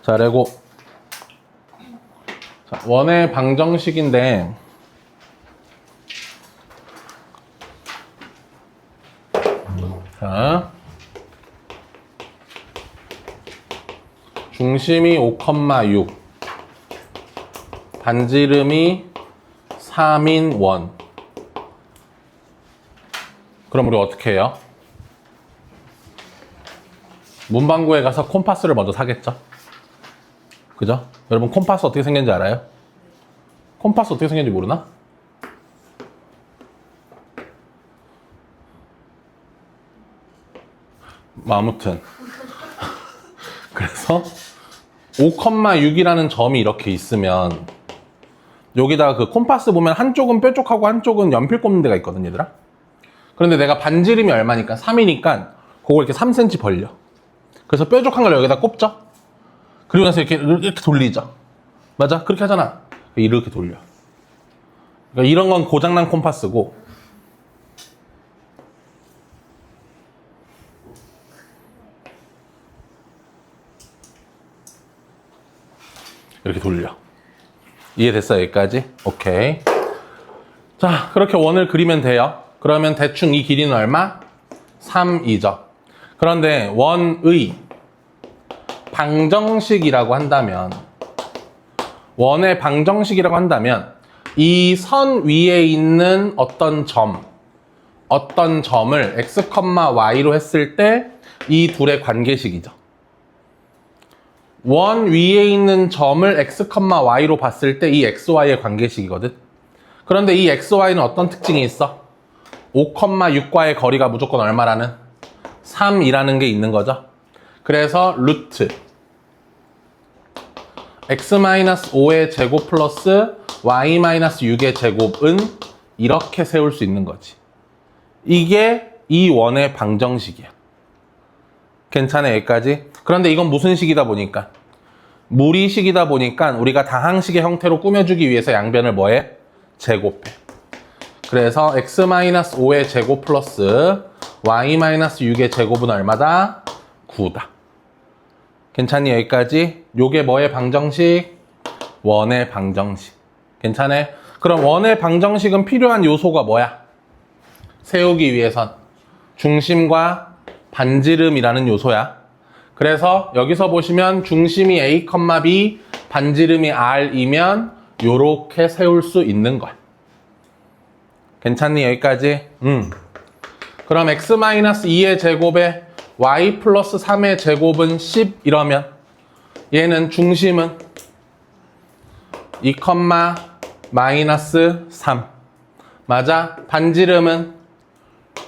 자, 레고. 자, 원의 방정식인데 자, 중심이 5,6 반지름이 3인 원. 그럼 우리 어떻게 해요? 문방구에 가서 콤파스를 먼저 사겠죠? 그죠? 여러분 콤파스 어떻게 생겼는지 알아요? 콤파스 어떻게 생겼는지 모르나? 아무튼 그래서 5,6이라는 점이 이렇게 있으면 여기다가 그 콤파스 보면 한쪽은 뾰족하고 한쪽은 연필 꼽는 데가 있거든 얘들아. 그런데 내가 반지름이 얼마니까 3이니까 그걸 이렇게 3cm 벌려. 그래서 뾰족한 걸 여기다 꼽죠. 그리고 나서 이렇게 돌리죠. 맞아? 그렇게 하잖아. 이렇게 돌려. 그러니까 이런 건 고장난 콤파스고 이렇게 돌려. 이해됐어? 여기까지? 오케이. 자, 그렇게 원을 그리면 돼요. 그러면 대충 이 길이는 얼마? 3이죠. 그런데 원의 방정식이라고 한다면 원의 방정식이라고 한다면 이 선 위에 있는 어떤 점을 x, y로 했을 때 이 둘의 관계식이죠. 원 위에 있는 점을 x, y로 봤을 때 이 x, y의 관계식이거든. 그런데 이 x, y는 어떤 특징이 있어? 5,6과의 거리가 무조건 얼마라는? 3이라는 게 있는 거죠. 그래서 루트 x-5의 제곱 플러스 y-6의 제곱은 이렇게 세울 수 있는 거지. 이게 이 원의 방정식이야. 괜찮아 여기까지? 그런데 이건 무슨 식이다 보니까? 무리식이다 보니까 우리가 다항식의 형태로 꾸며주기 위해서 양변을 뭐해? 제곱해. 그래서 x-5의 제곱 플러스 y-6의 제곱은 얼마다? 9다. 괜찮니 여기까지? 요게 뭐의 방정식? 원의 방정식. 괜찮아? 그럼 원의 방정식은 필요한 요소가 뭐야? 세우기 위해선 중심과 반지름이라는 요소야. 그래서 여기서 보시면 중심이 A, B, 반지름이 R이면 요렇게 세울 수 있는 거야. 괜찮니 여기까지? 그럼 x-2의 제곱에 y 플러스 3의 제곱은 10 이러면 얘는 중심은 2, 마이너스 3 맞아? 반지름은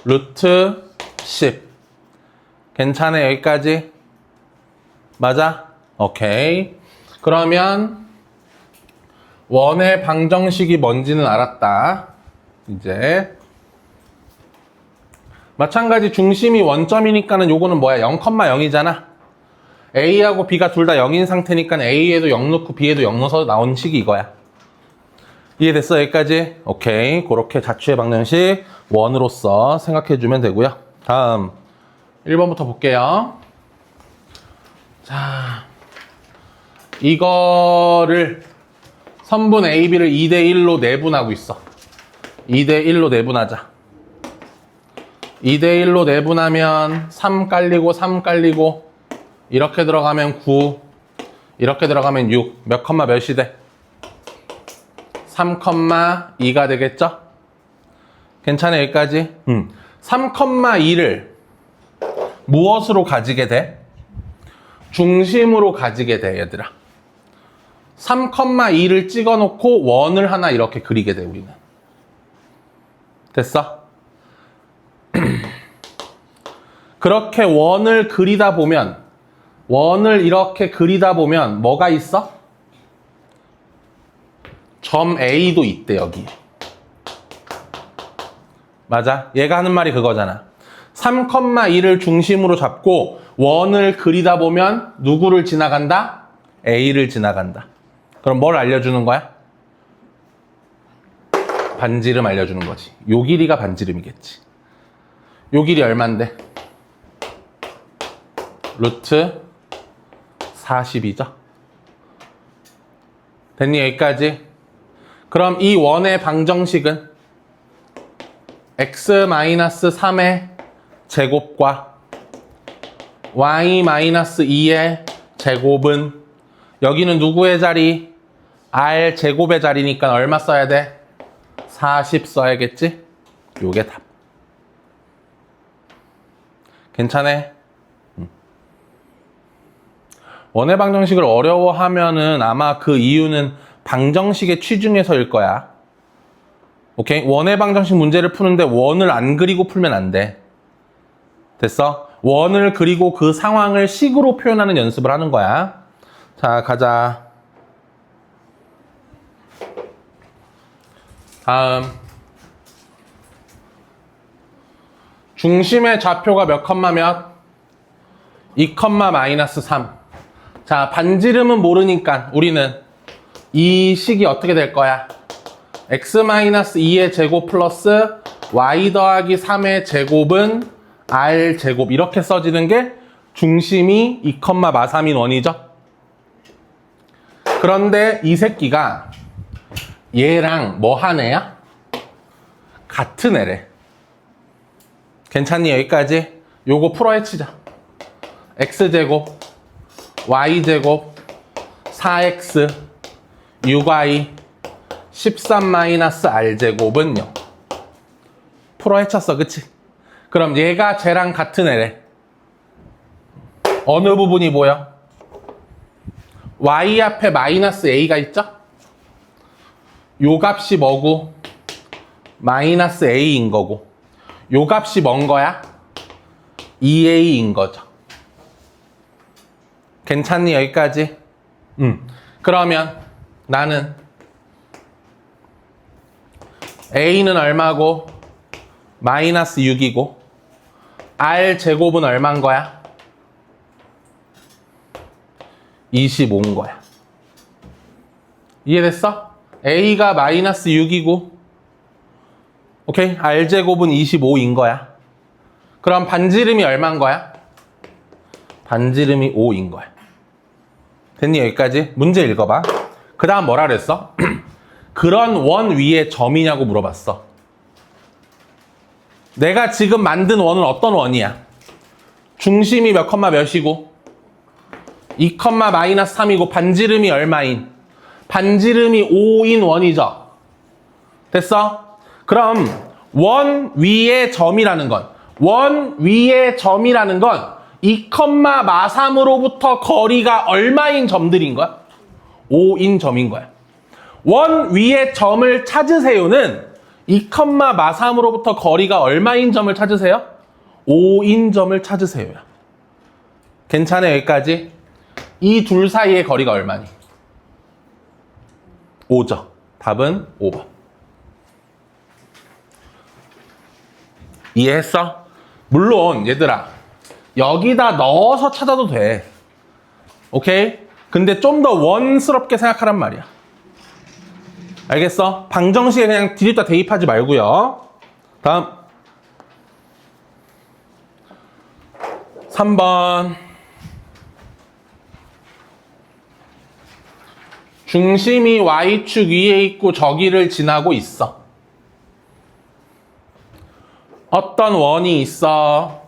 루트 10 괜찮아 여기까지? 맞아? 오케이. 그러면 원의 방정식이 뭔지는 알았다. 이제 마찬가지 중심이 원점이니까는 요거는 뭐야? 0,0이잖아. A하고 B가 둘 다 0인 상태니까 A에도 0 넣고 B에도 0 넣어서 나온 식이 이거야. 이해됐어? 여기까지? 오케이. 그렇게 자취의 방정식 원으로서 생각해주면 되고요. 다음 1번부터 볼게요. 자, 이거를 선분 A, B를 2대1로 내분하고 있어. 2대1로 내분하자. 2대1로 내분하면 3 깔리고 3 깔리고 이렇게 들어가면 9 이렇게 들어가면 6 몇 컴마 몇이 돼? 3,2가 되겠죠? 괜찮아 여기까지? 3,2를 무엇으로 가지게 돼? 중심으로 가지게 돼 얘들아. 3,2를 찍어놓고 원을 하나 이렇게 그리게 돼 우리는. 됐어? 그렇게 원을 그리다 보면 원을 이렇게 그리다 보면 뭐가 있어? 점 A도 있대 여기. 맞아? 얘가 하는 말이 그거잖아. 3,2를 중심으로 잡고 원을 그리다 보면 누구를 지나간다? A를 지나간다. 그럼 뭘 알려주는 거야? 반지름 알려주는 거지. 요 길이가 반지름이겠지. 요 길이 얼만데? 루트 40이죠? 됐니? 여기까지? 그럼 이 원의 방정식은 x-3의 제곱과 y-2의 제곱은 여기는 누구의 자리? r 제곱의 자리니까 얼마 써야 돼? 40 써야겠지? 요게 답. 괜찮아? 원의 방정식을 어려워하면은 아마 그 이유는 방정식의 취중에서일 거야. 오케이? 원의 방정식 문제를 푸는데 원을 안 그리고 풀면 안 돼. 됐어? 원을 그리고 그 상황을 식으로 표현하는 연습을 하는 거야. 자, 가자. 다음. 중심의 좌표가 몇 컴마 몇? 2 컴마 마이너스 3. 자, 반지름은 모르니까 우리는 이 식이 어떻게 될 거야? x-2의 제곱 플러스 y 더하기 3의 제곱은 r 제곱 이렇게 써지는 게 중심이 2, 마 3인 원이죠. 그런데 이 새끼가 얘랑 뭐 한 애야? 같은 애래. 괜찮니? 여기까지? 요거 풀어헤치자. x제곱 y제곱 4x 6y 13-r제곱은 0. 풀어헤쳤어, 그치? 그럼 얘가 쟤랑 같은 애래. 어느 부분이 보여? y 앞에 마이너스 a가 있죠? 요 값이 뭐고? 마이너스 a인 거고. 요 값이 뭔 거야? 2a인 거죠. 괜찮니? 여기까지? 그러면 나는 a는 얼마고? 마이너스 6이고 r 제곱은 얼마인 거야? 25인 거야. 이해됐어? a가 마이너스 6이고 오케이? r 제곱은 25인 거야. 그럼 반지름이 얼마인 거야? 반지름이 5인 거야. 됐니? 여기까지? 문제 읽어봐. 그 다음 뭐라 그랬어? 그런 원 위에 점이냐고 물어봤어. 내가 지금 만든 원은 어떤 원이야? 중심이 몇 컴마 몇이고 2 컴마 마이너스 3이고 반지름이 얼마인? 반지름이 5인 원이죠. 됐어? 그럼 원 위에 점이라는 건 2 컴마 마 3으로부터 거리가 얼마인 점들인 거야? 5인 점인 거야. 원 위에 점을 찾으세요는 2 컴마 마 3으로부터 거리가 얼마인 점을 찾으세요? 5인 점을 찾으세요야. 괜찮아요? 여기까지? 이 둘 사이의 거리가 얼마니? 5죠. 답은 5번. 이해했어? 물론 얘들아 여기다 넣어서 찾아도 돼. 오케이? 근데 좀 더 원스럽게 생각하란 말이야. 알겠어? 방정식에 그냥 디립다 대입하지 말고요. 다음 3번 중심이 y축 위에 있고 저기를 지나고 있어. 어떤 원이 있어.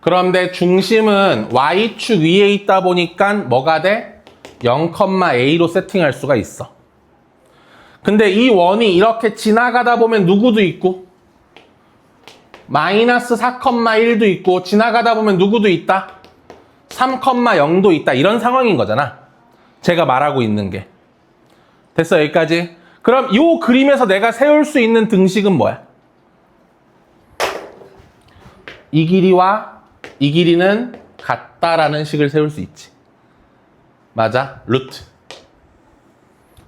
그런데 중심은 y축 위에 있다 보니까 뭐가 돼? 0,a로 세팅할 수가 있어. 근데 이 원이 이렇게 지나가다 보면 누구도 있고 마이너스 4,1도 있고 지나가다 보면 누구도 있다? 3,0도 있다. 이런 상황인 거잖아. 제가 말하고 있는 게. 됐어? 여기까지? 그럼 이 그림에서 내가 세울 수 있는 등식은 뭐야? 이 길이와 이 길이는 같다라는 식을 세울 수 있지. 맞아? 루트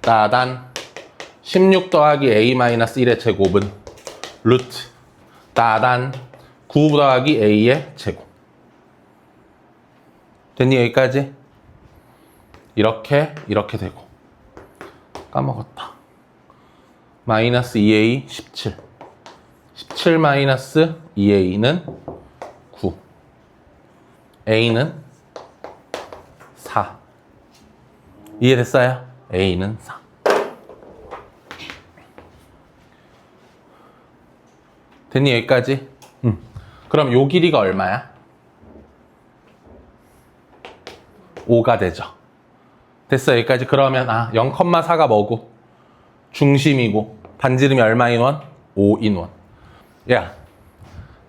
따단 16 더하기 a-1의 제곱은 루트 따단 9 더하기 a의 제곱. 됐니? 여기까지? 이렇게 되고 까먹었다. 마이너스 2a 17 17 마이너스 2a는 9 a는 4 이해됐어요? A는 4. 됐니 여기까지? 그럼 요 길이가 얼마야? 5가 되죠. 됐어 여기까지. 그러면 0,4가 뭐고? 중심이고 반지름이 얼마인 원? 5인 원. 야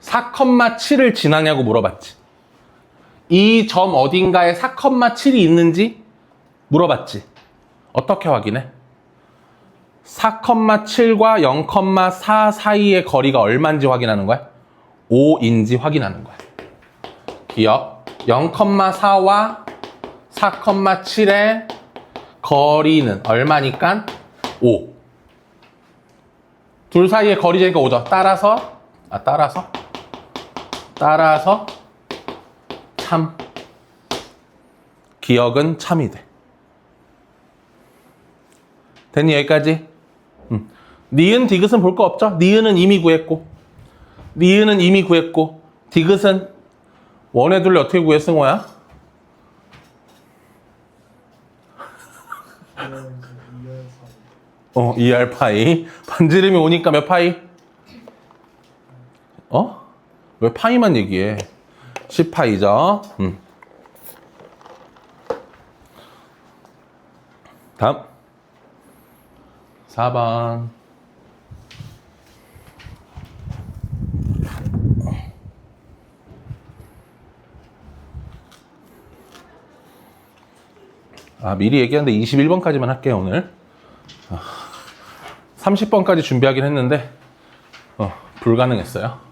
4,7을 지나냐고 물어봤지. 이 점 어딘가에 4,7이 있는지 물어봤지. 어떻게 확인해? 4,7과 0,4 사이의 거리가 얼마인지 확인하는 거야? 5인지 확인하는 거야. 기억. 0,4와 4,7의 거리는 얼마니까? 5. 둘 사이의 거리 재니까 5죠. 따라서 참. 기억은 참이 돼. 됐니 여기까지? 니은 디귿은 볼 거 없죠? 니은은 이미 구했고 디귿은 원에 둘레 어떻게 구해 승호야? 2R 파이. 반지름이 오니까 몇 파이? 왜 파이만 얘기해? 10파이죠. 다음 4번. 미리 얘기하는데 21번까지만 할게요 오늘. 30번까지 준비하긴 했는데 불가능했어요.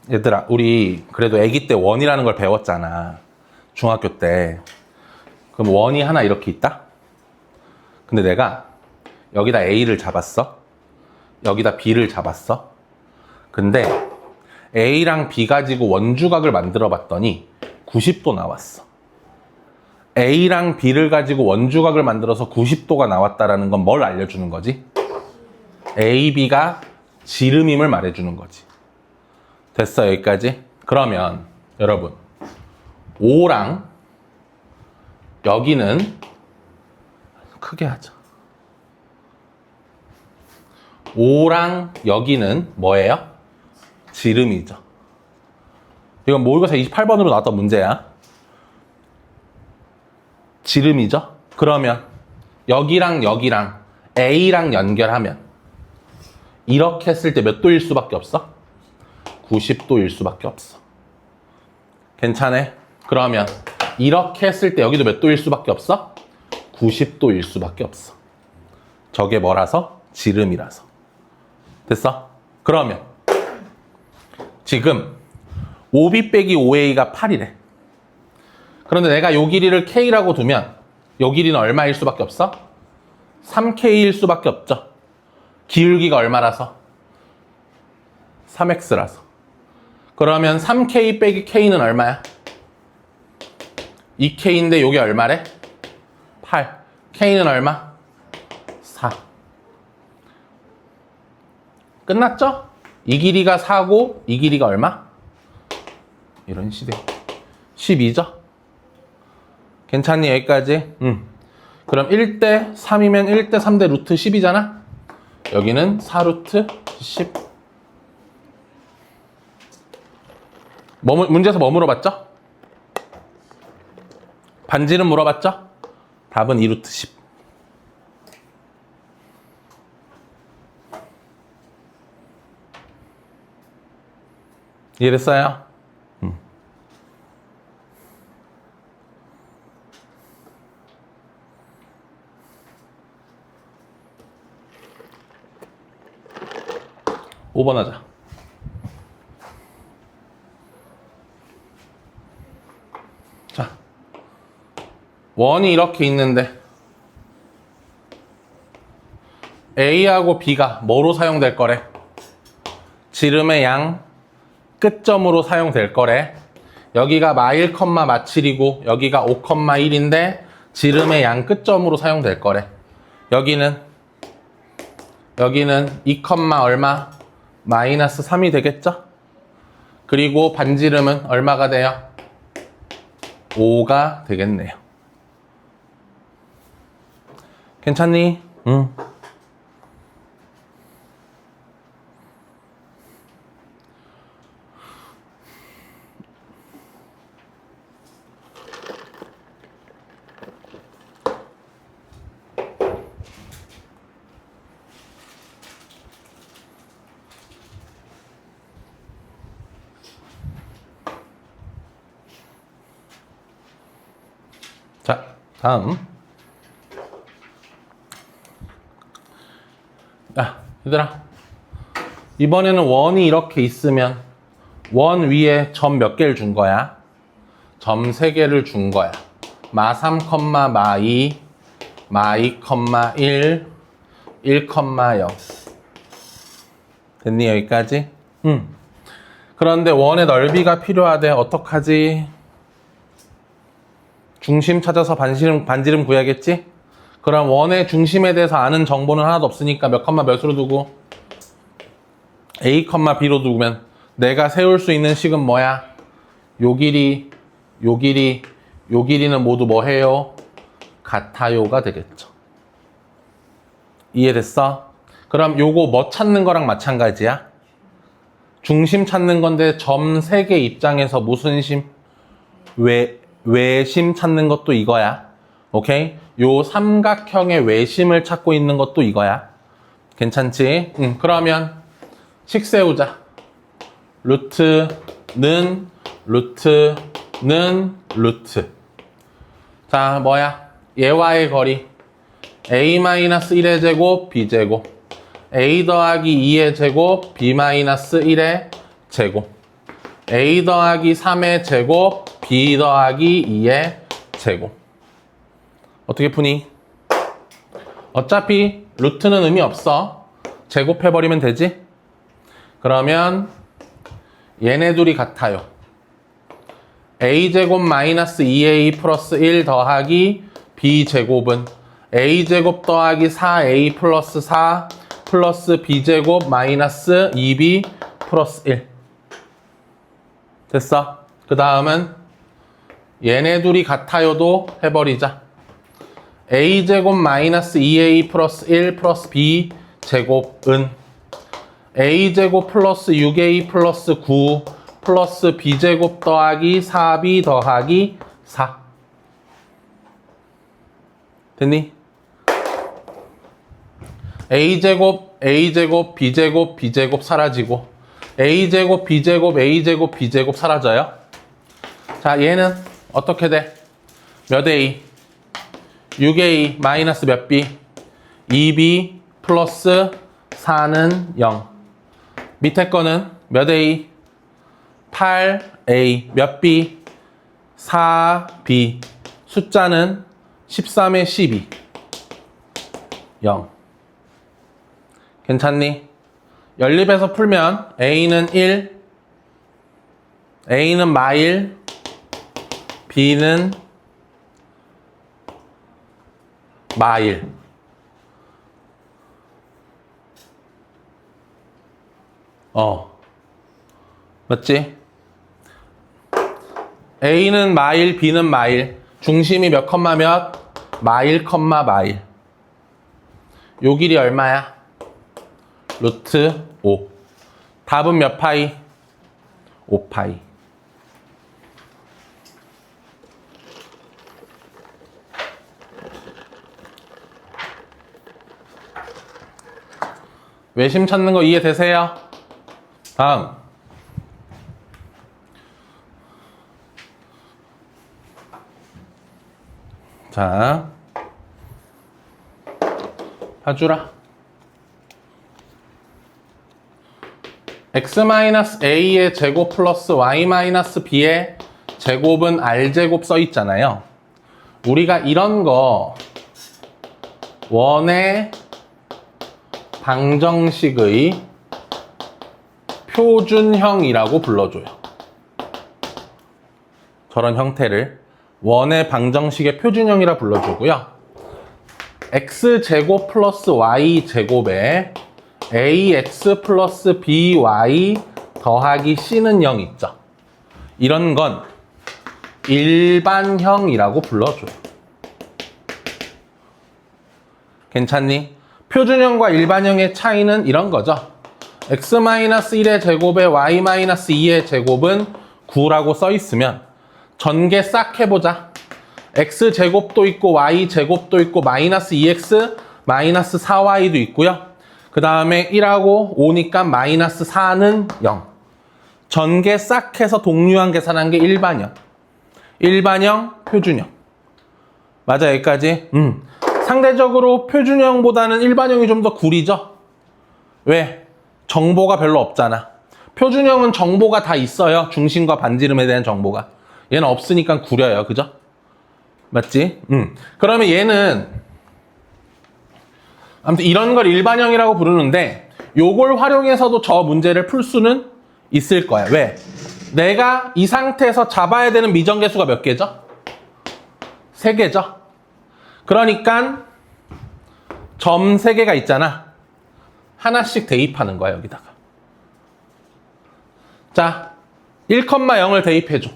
얘들아 우리 그래도 아기 때 원이라는 걸 배웠잖아. 중학교 때. 그럼 원이 하나 이렇게 있다? 근데 내가 여기다 A를 잡았어. 여기다 B를 잡았어. 근데 A랑 B 가지고 원주각을 만들어 봤더니 90도 나왔어. A랑 B를 가지고 원주각을 만들어서 90도가 나왔다라는 건 뭘 알려주는 거지? A, B가 지름임을 말해주는 거지. 됐어 여기까지? 그러면 여러분 5랑 여기는 크게 하자. 5랑 여기는 뭐예요? 지름이죠. 이건 모의고사 28번으로 나왔던 문제야. 지름이죠. 그러면 여기랑 A랑 연결하면 이렇게 했을 때 몇 도일 수밖에 없어? 90도일 수밖에 없어. 괜찮아? 그러면 이렇게 했을 때 여기도 몇 도일 수밖에 없어? 90도일 수밖에 없어. 저게 뭐라서? 지름이라서. 됐어? 그러면 지금 5B 빼기 5A가 8이래. 그런데 내가 요 길이를 K라고 두면 요 길이는 얼마일 수밖에 없어? 3K일 수밖에 없죠. 기울기가 얼마라서? 3X라서. 그러면 3K 빼기 K는 얼마야? 2K인데 요게 얼마래? 8. K는 얼마? 4. 끝났죠? 이 길이가 4고 이 길이가 얼마? 이런 시대 12죠? 괜찮니 여기까지? 그럼 1대 3이면 1대 3대 루트 10이잖아? 여기는 4루트 10. 문제에서 뭐 물어봤죠? 반지름 물어봤죠? 답은 2루트 10. 이해됐어요? 5번 하자. 자, 원이 이렇게 있는데 A하고 B가 뭐로 사용될 거래? 지름의 양 끝점으로 사용될 거래. 여기가 마1, 마7이고 여기가 5,1인데 지름의 양 끝점으로 사용될 거래. 여기는 2, 얼마? 마이너스 3이 되겠죠? 그리고 반지름은 얼마가 돼요? 5가 되겠네요. 괜찮니? 응. 자, 다음. 얘들아. 이번에는 원이 이렇게 있으면 원 위에 점 몇 개를 준 거야? 점 3개를 준 거야. 마 3, 마 2, 마 2, 1, 1, 0. 됐니, 여기까지? 응. 그런데 원의 넓이가 필요하대. 어떡하지? 중심 찾아서 반지름 구해야겠지? 그럼 원의 중심에 대해서 아는 정보는 하나도 없으니까 몇 컴마 몇으로 두고? A, B로 두면 내가 세울 수 있는 식은 뭐야? 요 길이, 요 길이, 요 길이는 모두 뭐 해요? 같아요가 되겠죠. 이해됐어? 그럼 요거 뭐 찾는 거랑 마찬가지야? 중심 찾는 건데 점 3개 입장에서 무슨 심? 외심 찾는 것도 이거야. 오케이? 요 삼각형의 외심을 찾고 있는 것도 이거야. 괜찮지? 그러면 식 세우자. 루트는 루트. 자, 뭐야? 얘와의 거리. a-1의 제곱, b제곱. a 더하기 2의 제곱, b-1의 제곱. a 더하기 3의 제곱, b 더하기 2의 제곱. 어떻게 푸니? 어차피 루트는 의미 없어. 제곱해버리면 되지? 그러면 얘네 둘이 같아요. a제곱 마이너스 2a 플러스 1 더하기 b제곱은 a제곱 더하기 4a 플러스 4 플러스 b제곱 마이너스 2b 플러스 1. 됐어? 그 다음은 얘네 둘이 같아요도 해버리자. a제곱 마이너스 2a 플러스 1 플러스 b제곱은 a제곱 플러스 6a 플러스 9 플러스 b제곱 더하기 4b 더하기 4. 됐니? a제곱, b제곱 사라지고 a제곱, b제곱 사라져요. 자, 얘는 어떻게 돼? 몇 a? 6a 마이너스 몇 b? 2b 플러스 4는 0. 밑에 거는 몇 a? 8a 몇 b? 4b. 숫자는 13에 12. 0. 괜찮니? 연립해서 풀면 a는 1, a는 마1, b는 마1. 맞지? a는 마1, b는 마1. 중심이 몇 컴마 몇? 마1, 마1. 요 길이 얼마야? 루트 5. 답은 몇 파이? 5파이. 외심 찾는 거 이해되세요? 다음. 자, 봐주라. x-a의 제곱 플러스 y-b의 제곱은 r제곱 써있잖아요. 우리가 이런 거 원의 방정식의 표준형이라고 불러줘요. 저런 형태를 원의 방정식의 표준형이라 불러주고요. x제곱 플러스 y제곱에 ax 플러스 by 더하기 C는 0 있죠. 이런 건 일반형이라고 불러줘요. 괜찮니? 표준형과 일반형의 차이는 이런 거죠. x-1의 제곱에 y-2의 제곱은 9라고 써 있으면 전개 싹 해보자. x제곱도 있고 y제곱도 있고 마이너스 2x 마이너스 4y도 있고요. 그 다음에 1하고 5니까 마이너스 4는 0. 전개 싹 해서 동류한 계산한 게 일반형. 일반형, 표준형. 맞아, 여기까지? 상대적으로 표준형보다는 일반형이 좀 더 구리죠? 왜? 정보가 별로 없잖아. 표준형은 정보가 다 있어요. 중심과 반지름에 대한 정보가. 얘는 없으니까 구려요. 그죠? 맞지? 그러면 얘는 아무튼 이런 걸 일반형이라고 부르는데 요걸 활용해서도 저 문제를 풀 수는 있을 거야. 왜? 내가 이 상태에서 잡아야 되는 미정계수가 몇 개죠? 3개죠? 그러니까 점 3개가 있잖아. 하나씩 대입하는 거야, 여기다가. 자, 1,0을 대입해줘.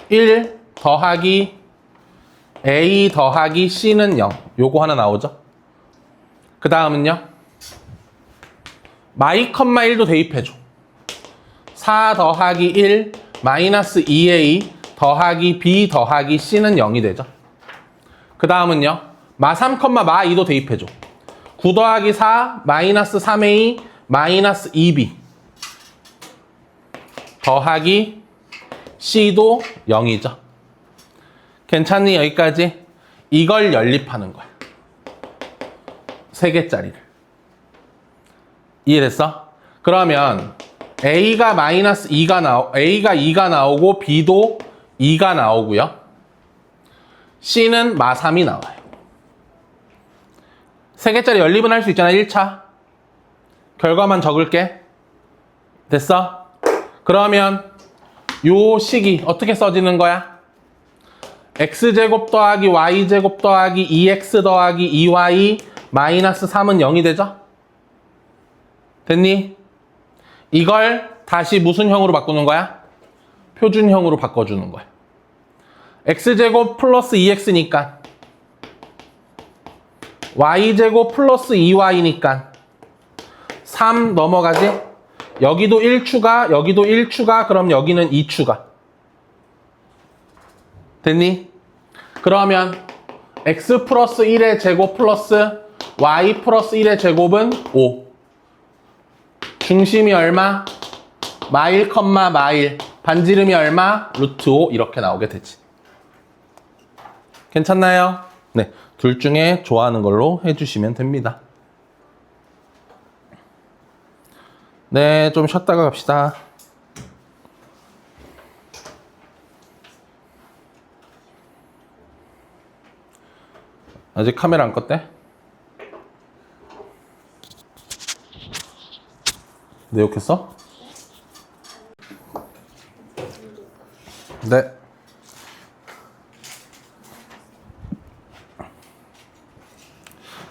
1 더하기 A 더하기 C는 0. 요거 하나 나오죠? 그 다음은요. 마이,1도 대입해줘. 4 더하기 1 마이너스 2A 더하기 B 더하기 C는 0이 되죠. 그 다음은요. 마3, 마2도 대입해줘. 9 더하기 4 마이너스 3A 마이너스 2B 더하기 C도 0이죠. 괜찮니? 여기까지? 이걸 연립하는 거야. 3개짜리를. 이해됐어? 그러면 A가 마이너스 2가 A가 2가 나오고 B도 2가 나오고요. C는 마3이 나와요. 3개짜리 연립은 할 수 있잖아, 1차. 결과만 적을게. 됐어? 그러면 요 식이 어떻게 써지는 거야? x제곱 더하기 y제곱 더하기 2x 더하기 2y 마이너스 3은 0이 되죠? 됐니? 이걸 다시 무슨 형으로 바꾸는 거야? 표준형으로 바꿔주는 거야. x제곱 플러스 2x니까 y제곱 플러스 2y니까 3 넘어가지? 여기도 1추가, 여기도 1추가, 그럼 여기는 2추가. 됐니? 그러면 x 플러스 1의 제곱 플러스 y 플러스 1의 제곱은 5. 중심이 얼마? 마1, 마1. 반지름이 얼마? 루트 5 이렇게 나오게 되지. 괜찮나요? 네, 둘 중에 좋아하는 걸로 해주시면 됩니다. 네, 좀 쉬었다가 갑시다. 아직 카메라 안 껐대? 네, 욕했어? 네.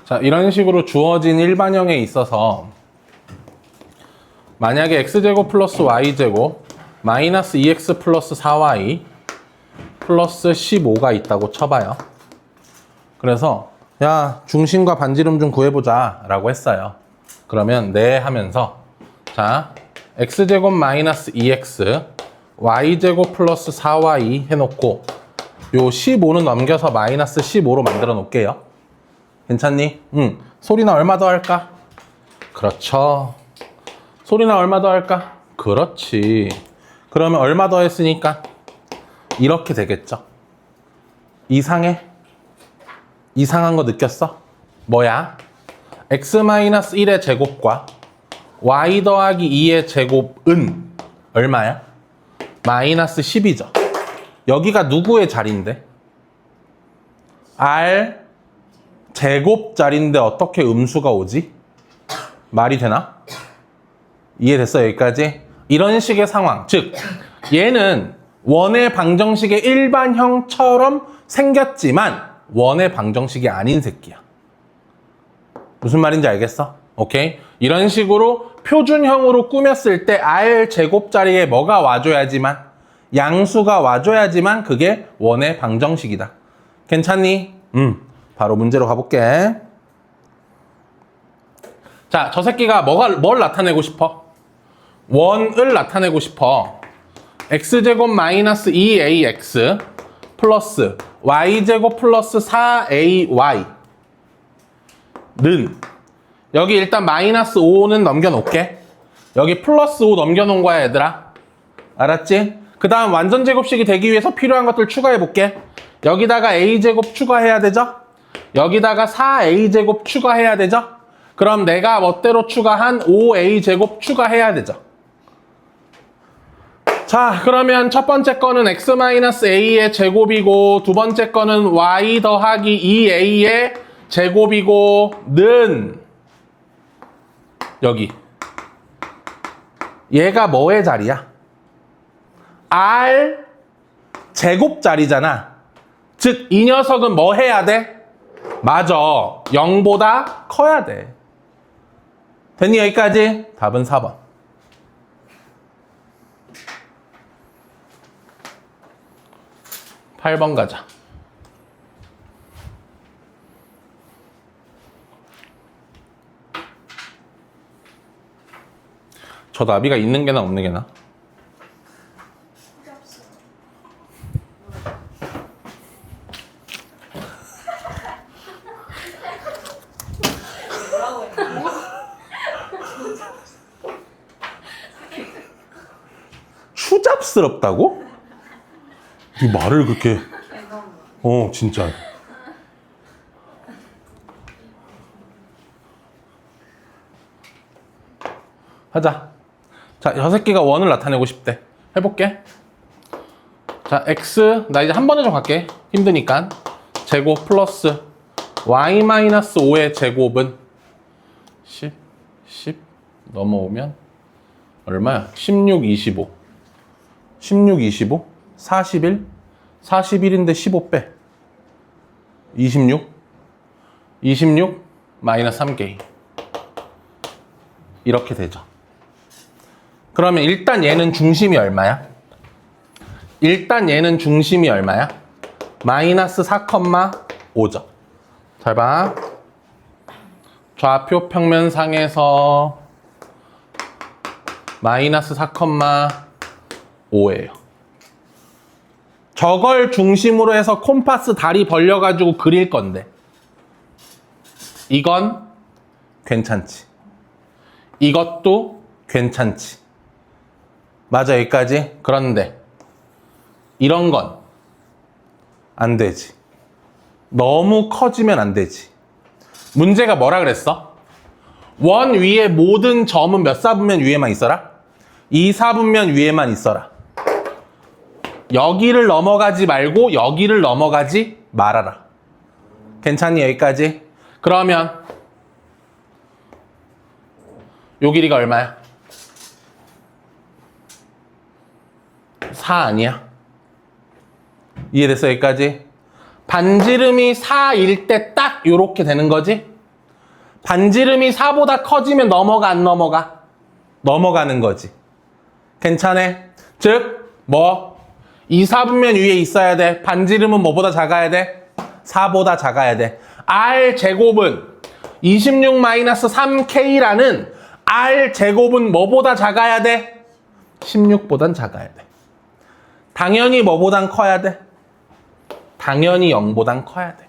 자, 이런 식으로 주어진 일반형에 있어서 만약에 x제곱 플러스 y제곱 마이너스 2x 플러스 4y 플러스 15가 있다고 쳐봐요. 그래서 야, 중심과 반지름 좀 구해보자 라고 했어요. 그러면 네 하면서 자, x제곱 마이너스 2x y제곱 플러스 4y 해놓고 요 15는 넘겨서 마이너스 15로 만들어 놓을게요. 괜찮니? 소리나 얼마 더 할까? 그렇죠. 소리나 얼마 더 할까? 그렇지. 그러면 얼마 더 했으니까 이렇게 되겠죠. 이상해? 이상한 거 느꼈어? 뭐야? x-1의 제곱과 y 더하기 2의 제곱은 얼마야? 마이너스 10이죠. 여기가 누구의 자리인데? r 제곱 자리인데 어떻게 음수가 오지? 말이 되나? 이해됐어, 여기까지? 이런 식의 상황. 즉, 얘는 원의 방정식의 일반형처럼 생겼지만 원의 방정식이 아닌 새끼야. 무슨 말인지 알겠어? 오케이? 이런 식으로 표준형으로 꾸몄을 때 R 제곱 자리에 뭐가 와줘야지만, 양수가 와줘야지만 그게 원의 방정식이다. 괜찮니? 바로 문제로 가볼게. 자, 저 새끼가 뭘 나타내고 싶어? 원을 나타내고 싶어. x제곱 마이너스 2ax 플러스 y제곱 플러스 4ay 는 여기 일단 마이너스 5는 넘겨놓을게. 여기 플러스 5 넘겨놓은 거야, 얘들아. 알았지? 그 다음 완전 제곱식이 되기 위해서 필요한 것들 추가해볼게. 여기다가 a제곱 추가해야 되죠? 여기다가 4a제곱 추가해야 되죠? 그럼 내가 멋대로 추가한 5a제곱 추가해야 되죠? 자, 그러면 첫 번째 거는 x-a의 제곱이고 두 번째 거는 y 더하기 2a의 제곱이고 는 여기 얘가 뭐의 자리야? r 제곱 자리잖아. 즉 이 녀석은 뭐 해야 돼? 맞아, 0보다 커야 돼. 됐니? 여기까지? 답은 4번. 팔 번 가자. 저 나비가 있는 게나 없는 게나? 추잡스럽다고? 이 말을 그렇게 진짜 하자. 자, 저 새끼가 원을 나타내고 싶대. 해볼게. 자, x 나 이제 한 번에 좀 갈게. 힘드니까. 제곱 플러스 y-5의 제곱은 10 넘어오면 얼마야? 16, 25 16, 25 41 41인데 15 빼 26 마이너스 3개인 이렇게 되죠. 그러면 일단 얘는 중심이 얼마야? 마이너스 4,5죠. 잘 봐. 좌표 평면상에서 마이너스 4,5예요. 저걸 중심으로 해서 콤파스 다리 벌려가지고 그릴 건데 이건 괜찮지. 이것도 괜찮지. 맞아, 여기까지. 그런데 이런 건 안 되지. 너무 커지면 안 되지. 문제가 뭐라 그랬어? 원 위에 모든 점은 몇 사분면 위에만 있어라? 2사분면 위에만 있어라. 여기를 넘어가지 말고 여기를 넘어가지 말아라. 괜찮니? 여기까지? 그러면 요 길이가 얼마야? 4 아니야? 이해됐어? 여기까지? 반지름이 4일 때 딱 요렇게 되는 거지? 반지름이 4보다 커지면 넘어가 안 넘어가? 넘어가는 거지. 괜찮아? 즉 뭐 2사분면 위에 있어야 돼. 반지름은 뭐보다 작아야 돼? 4보다 작아야 돼. R제곱은 26-3K라는 R제곱은 뭐보다 작아야 돼? 16보단 작아야 돼. 당연히 뭐보단 커야 돼? 당연히 0보단 커야 돼.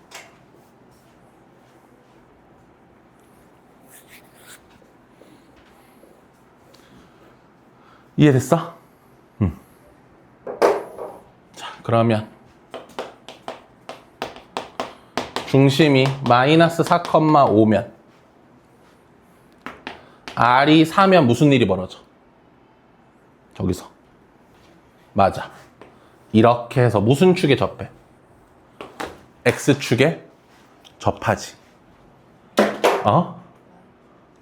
이해됐어? 자, 그러면 중심이 마이너스 4,5면 R이 4면 무슨 일이 벌어져? 저기서. 맞아. 이렇게 해서 무슨 축에 접해? X축에 접하지.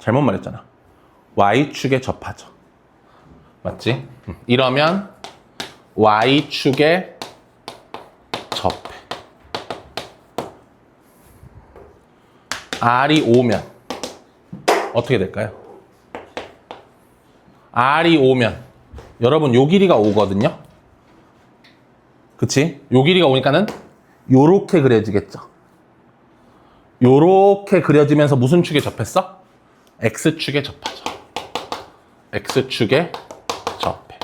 잘못 말했잖아. Y축에 접하죠. 맞지? 이러면 Y축에 접해. R이 5면 어떻게 될까요? R이 5면 여러분 요 길이가 5거든요. 그치? 요 길이가 5니까는 요렇게 그려지겠죠. 요렇게 그려지면서 무슨 축에 접했어? X축에 접하죠. X축에 접해.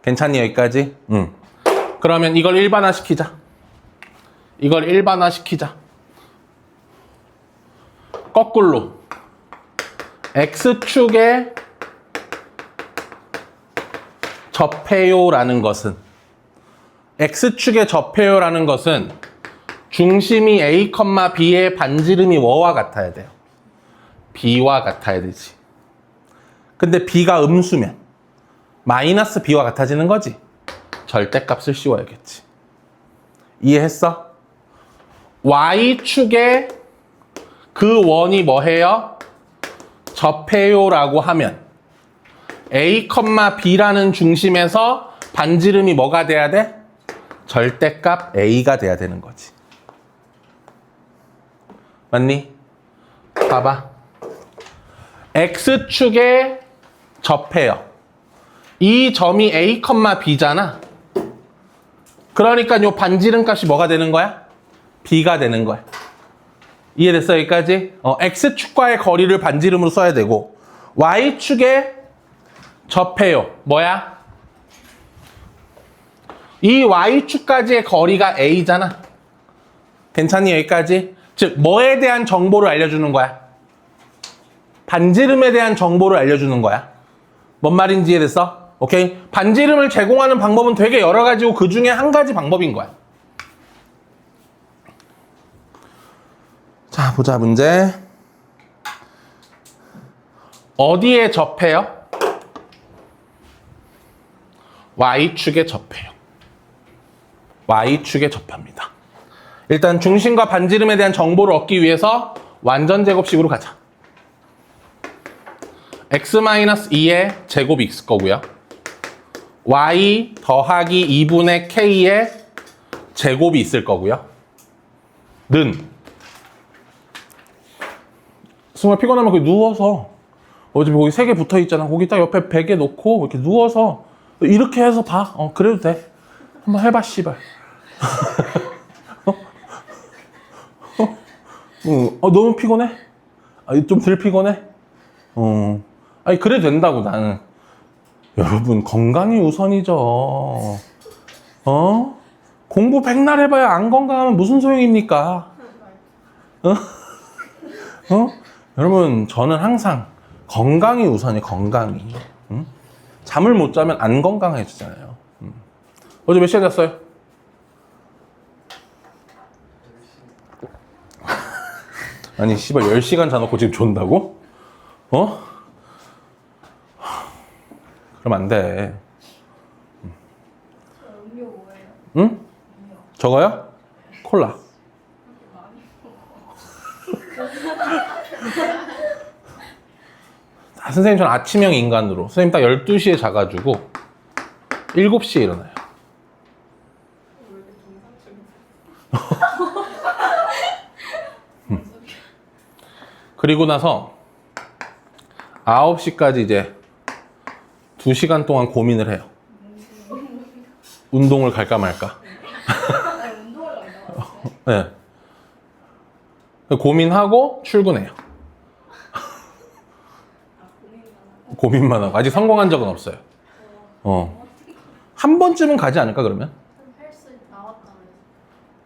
괜찮니 여기까지? 응. 그러면 이걸 일반화 시키자. 이걸 일반화 시키자. 거꾸로 X축에 접해요라는 것은 X축에 접해요라는 것은 중심이 A, B의 반지름이 뭐와 같아야 돼요? B와 같아야 되지. 근데 B가 음수면 마이너스 B와 같아지는 거지. 절대값을 씌워야겠지. 이해했어? Y축에 그 원이 뭐해요? 접해요라고 하면 A, B라는 중심에서 반지름이 뭐가 돼야 돼? 절대값 A가 돼야 되는 거지. 맞니? 봐봐. X축에 접해요. 이 점이 A, B잖아. 그러니까 요 반지름 값이 뭐가 되는 거야? B가 되는 거야. 이해됐어 여기까지? X축과의 거리를 반지름으로 써야 되고 Y축에 접해요. 뭐야? 이 Y축까지의 거리가 A잖아. 괜찮니 여기까지? 즉 뭐에 대한 정보를 알려주는 거야? 반지름에 대한 정보를 알려주는 거야. 뭔 말인지 이해됐어? 오케이? 반지름을 제공하는 방법은 되게 여러 가지고 그 중에 한 가지 방법인 거야. 자, 보자 문제. 어디에 접해요? Y축에 접해요. Y축에 접합니다. 일단 중심과 반지름에 대한 정보를 얻기 위해서 완전 제곱식으로 가자. x-2의 제곱이 있을 거고요. y 더하기 2분의 k의 제곱이 있을 거고요. 는 정말 피곤하면 거기 누워서 어차피 거기 3개 붙어 있잖아. 거기 딱 옆에 베개 놓고 이렇게 누워서 이렇게 해서 봐. 그래도 돼. 한번 해봐 씨발. 너무 피곤해? 좀 덜 피곤해? 아니 그래도 된다고 나는. 여러분 건강이 우선이죠. 공부 백날 해봐야 안 건강하면 무슨 소용입니까? 여러분 저는 항상 건강이 우선이 건강이. 잠을 못 자면 안 건강해지잖아요. 어제 몇 시에 잤어요? 아니 씨발 10시간 자놓고 지금 존다고? 그럼 안 돼. 음료 뭐예요? 응? 저거요? 콜라. 선생님 저는 아침형 인간으로 선생님 딱 12시에 자가지고 7시에 일어나요. 왜 이렇게 정상적이야? 그리고 나서 9시까지 이제 2시간 동안 고민을 해요. 운동을 갈까 말까. 아니 운동을 간다고 네. 고민하고 출근해요. 고민만 하고. 아직 성공한 적은 없어요. 한 번쯤은 가지 않을까 그러면? 헬스 나왔다면서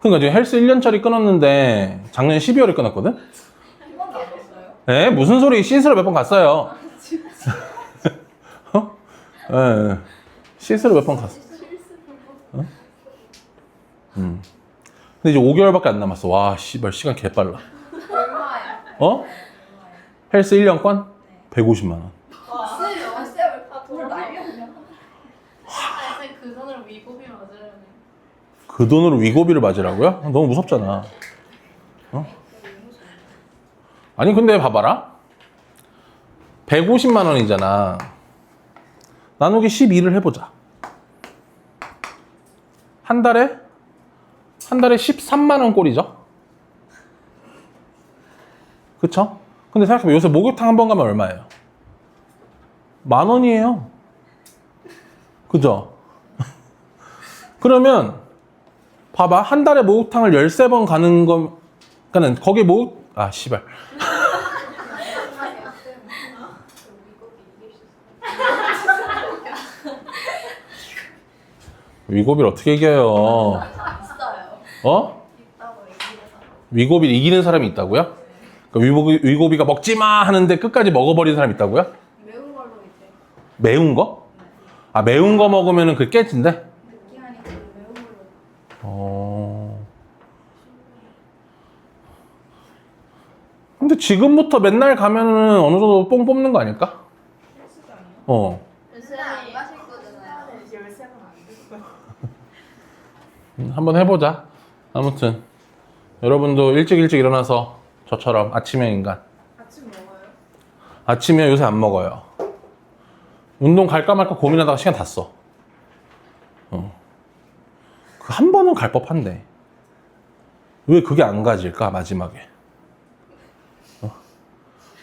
그러니까 지금 헬스 1년짜리 끊었는데 작년 12월에 끊었거든? 한 번도 안 했어요? 네, 무슨 소리. 시스루 몇 번 갔어요. 네, 시스루 몇 번 갔어. 근데 이제 5개월밖에 안 남았어. 와, 씨발, 시간 개빨라. 얼마예요? 헬스 1년권? 150만 원. 와 쌤을 돈 날렸냐? 아니 쌤 그 돈으로 위고비 맞으려면 그 돈으로 위고비를 맞으라고요? 너무 무섭잖아. 아니, 근데 봐봐라. 150만 원이잖아. 나누기 12를 해보자. 한 달에 13만 원 꼴이죠? 그쵸? 근데 생각해보면 요새 목욕탕 한 번 가면 얼마예요? 10,000원이에요. 그죠? 그러면 봐봐. 한 달에 목욕탕을 13번 가는 거, 그러니까 거기 아, 씨발. 위고비를 어떻게 이겨요? 있어요. 어? 있다고 얘기해서. 위고비를 이기는 사람이 있다고요? 그러니까 위고비가 먹지마 하는데 끝까지 먹어버리는 사람이 있다고요? 매운 걸로 이제 매운 거? 아, 매운 거 먹으면은 그 깨진대? 느끼하니까 매운 걸로. 근데 지금부터 맨날 가면은 어느 정도 뽕 뽑는 거 아닐까? 요새 안 마실 거잖아요. 한번 해보자. 아무튼 여러분도 일찍 일어나서 저처럼 아침형 인간. 아침 먹어요? 아침에 요새 안 먹어요. 운동 갈까 말까 고민하다가 시간 다 써. 그 한 번은 갈 법한데 왜 그게 안 가질까 마지막에.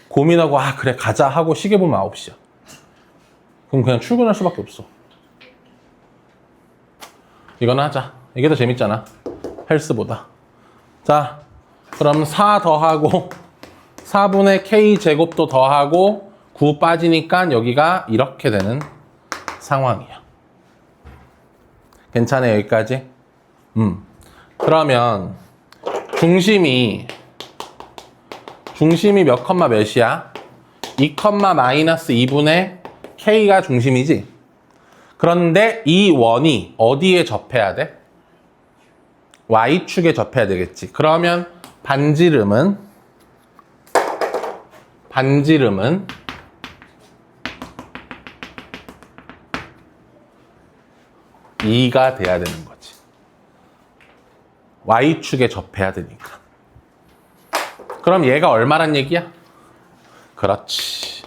고민하고 아 그래 가자 하고 시계 보면 9시야. 그럼 그냥 출근할 수밖에 없어. 이거나 하자. 이게 더 재밌잖아. 헬스보다. 자, 그럼 4 더하고 4분의 K제곱도 더하고 9 빠지니까 여기가 이렇게 되는 상황이야. 괜찮아요, 여기까지? 그러면 중심이 몇 컴마 몇이야? 2 컴마 마이너스 2분의 K가 중심이지? 그런데 이 원이 어디에 접해야 돼? Y축에 접해야 되겠지. 그러면 반지름은 2가 돼야 되는 거지. Y축에 접해야 되니까. 그럼 얘가 얼마란 얘기야? 그렇지.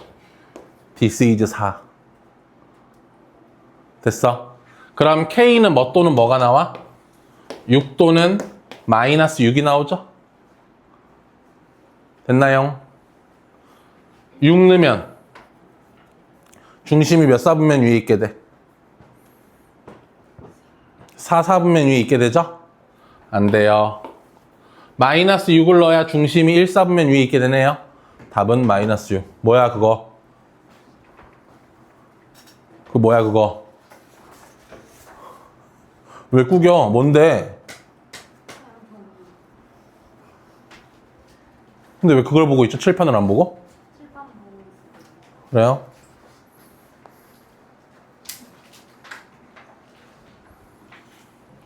This is 4. 됐어. 그럼 K는 뭐 또는 뭐가 나와? 6 또는 마이너스 6이 나오죠? 됐나요? 6 넣으면 중심이 몇 사분면 위에 있게 돼? 4 사분면 위에 있게 되죠? 안 돼요. 마이너스 6을 넣어야 중심이 1 사분면 위에 있게 되네요. 답은 마이너스 6. 뭐야 그거? 그 뭐야 그거? 왜 꾸겨? 뭔데? 근데 왜 그걸 보고 있죠? 칠판을 안 보고? 칠판 보고 있어요. 그래요?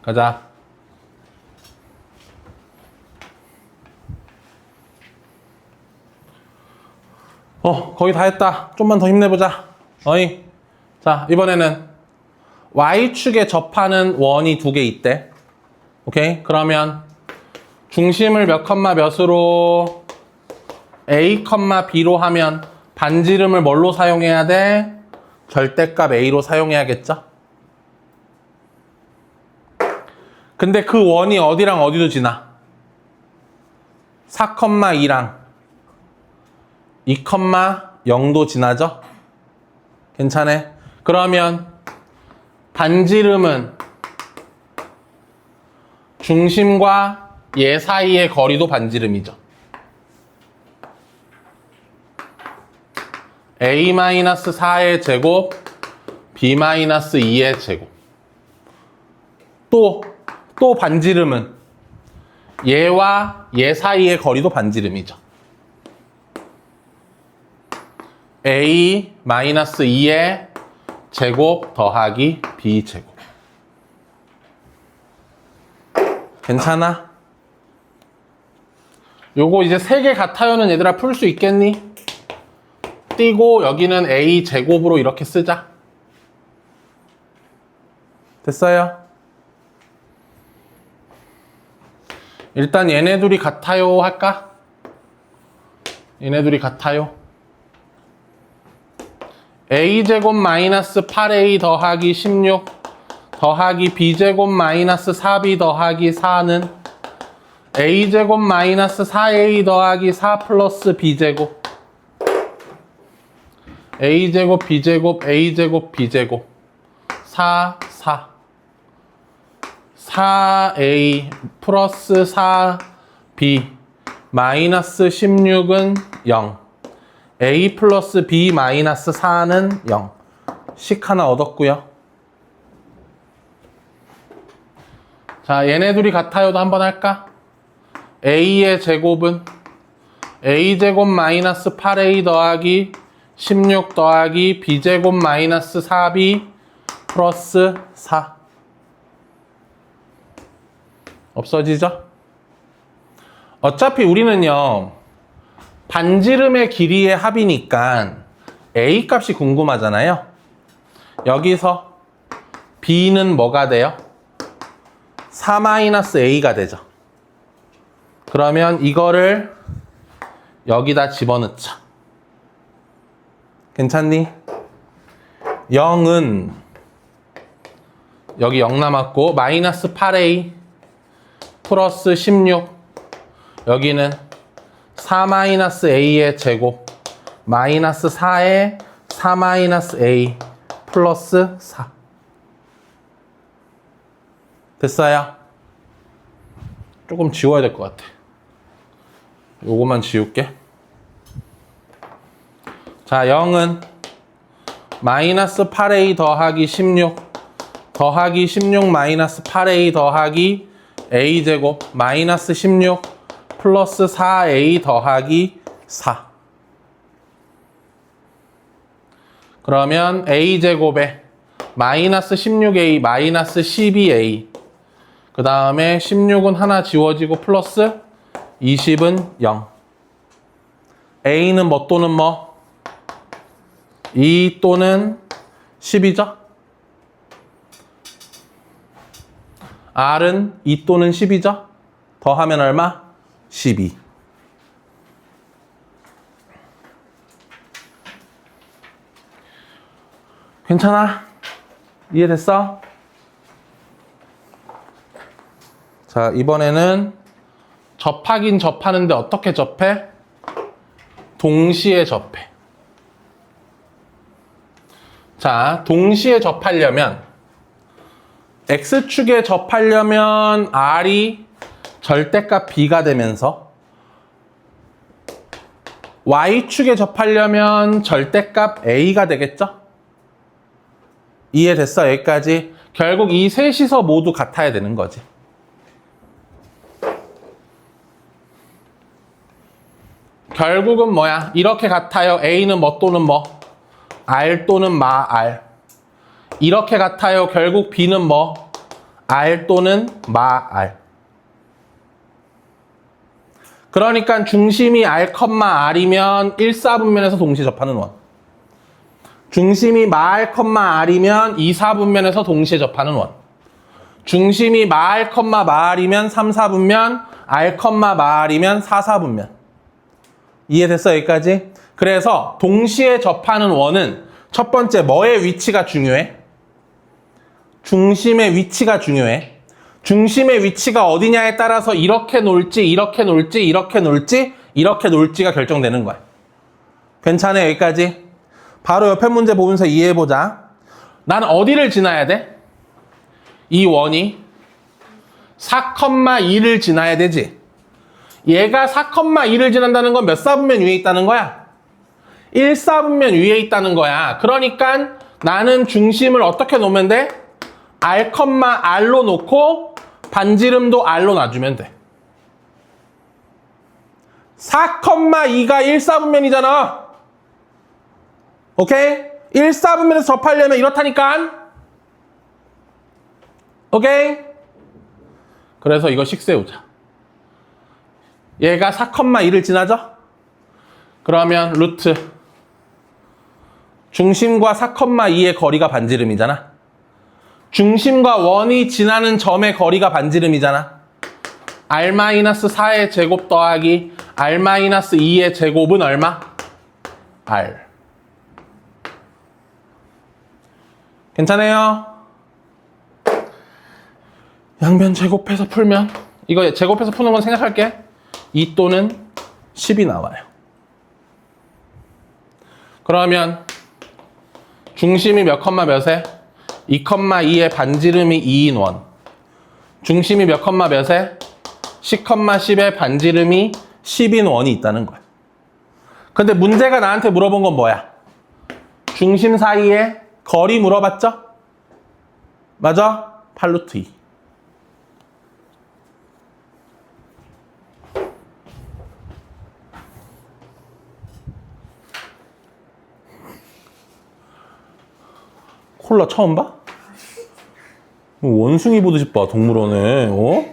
가자. 거의 다 했다. 좀만 더 힘내보자. 어이. 자, 이번에는 Y축에 접하는 원이 2개 있대. 오케이? 그러면 중심을 몇 컴마 몇으로 A, B로 하면 반지름을 뭘로 사용해야 돼? 절대값 A로 사용해야겠죠? 근데 그 원이 어디랑 어디도 지나? 4, 2랑 2, 0도 지나죠? 괜찮아? 그러면 반지름은 중심과 얘 사이의 거리도 반지름이죠. A-4의 제곱, B-2의 제곱. 또 반지름은 얘와 얘 사이의 거리도 반지름이죠. A-2의 제곱 더하기 B 제곱. 괜찮아? 요거 이제 3개 같아요는 얘들아 풀 수 있겠니? 띄고 여기는 A 제곱으로 이렇게 쓰자. 됐어요? 일단 얘네 둘이 같아요 할까? 얘네 둘이 같아요. A제곱 마이너스 8A 더하기 16 더하기 B제곱 마이너스 4B 더하기 4는 a제곱 마이너스 4a 더하기 4 플러스 b제곱 a제곱 b제곱 a제곱 b제곱 4 4a 플러스 4b 마이너스 16은 0 a 플러스 b 마이너스 4는 0 식 하나 얻었고요. 자, 얘네 둘이 같아요도 한번 할까? a의 제곱은 a제곱 마이너스 8a 더하기 16 더하기 b제곱 마이너스 4b 플러스 4 없어지죠? 어차피 우리는요 반지름의 길이의 합이니까 a 값이 궁금하잖아요. 여기서 b는 뭐가 돼요? 4-a가 되죠. 그러면 이거를 여기다 집어넣자. 괜찮니? 0은 여기 0 남았고 마이너스 8a 플러스 16 여기는 4-a의 제곱 마이너스 4에 4-a 플러스 4 됐어요? 조금 지워야 될 것 같아. 요거만 지울게. 자, 0은 마이너스 8a 더하기 16 더하기 16 마이너스 8a 더하기 a제곱 마이너스 16 플러스 4a 더하기 4 그러면 a제곱에 마이너스 16a 마이너스 12a 그 다음에 16은 하나 지워지고 플러스 20은 0 a는 뭐 또는 뭐? 2 또는 10이죠? r은 2 또는 10이죠? 더하면 얼마? 12 괜찮아? 이해됐어? 자, 이번에는 접하긴 접하는데 어떻게 접해? 동시에 접해. 자, 동시에 접하려면 X축에 접하려면 R이 절대값 B가 되면서 Y축에 접하려면 절대값 A가 되겠죠? 이해됐어? 여기까지? 결국 이 셋이서 모두 같아야 되는 거지. 결국은 뭐야? 이렇게 같아요. A는 뭐 또는 뭐? R 또는 마 R. 이렇게 같아요. 결국 B는 뭐? R 또는 마 R. 그러니까 중심이 R, R이면 1, 4분면에서 동시에 접하는 원. 중심이 마 R, R이면 2, 4분면에서 동시에 접하는 원. 중심이 마 R, 마 R이면 3, 4분면, R, 마 R이면 4, 4분면. 이해됐어? 여기까지? 그래서 동시에 접하는 원은 첫 번째 뭐의 위치가 중요해? 중심의 위치가 중요해. 중심의 위치가 어디냐에 따라서 이렇게 놀지, 이렇게 놀지, 이렇게 놀지, 이렇게 놀지가 결정되는 거야. 괜찮아요? 여기까지? 바로 옆에 문제 보면서 이해해보자. 난 어디를 지나야 돼? 이 원이 4,2를 지나야 되지. 얘가 4,2를 지난다는 건 몇 사분면 위에 있다는 거야? 1, 4분면 위에 있다는 거야. 그러니까 나는 중심을 어떻게 놓으면 돼? R, R로 놓고 반지름도 R로 놔주면 돼. 4,2가 1, 4분면이잖아. 오케이? 1, 4분면에서 접하려면 이렇다니까. 오케이? 그래서 이거 식 세우자. 얘가 4,2를 지나죠? 그러면 루트 중심과 4,2의 거리가 반지름이잖아. 중심과 원이 지나는 점의 거리가 반지름이잖아. R-4의 제곱 더하기 R-2의 제곱은 얼마? R. 괜찮아요? 양변 제곱해서 풀면 이거 제곱해서 푸는 건 생각할게. 2 또는 10이 나와요. 그러면 중심이 몇 컴마 몇에? 2,2의 반지름이 2인 원. 중심이 몇 컴마 몇에? 10,10의 반지름이 10인 원이 있다는 거야. 근데 문제가 나한테 물어본 건 뭐야? 중심 사이의 거리 물어봤죠? 맞아? 8루트 2. 콜라 처음 봐? 원숭이 보듯이 봐, 동물원에. 어?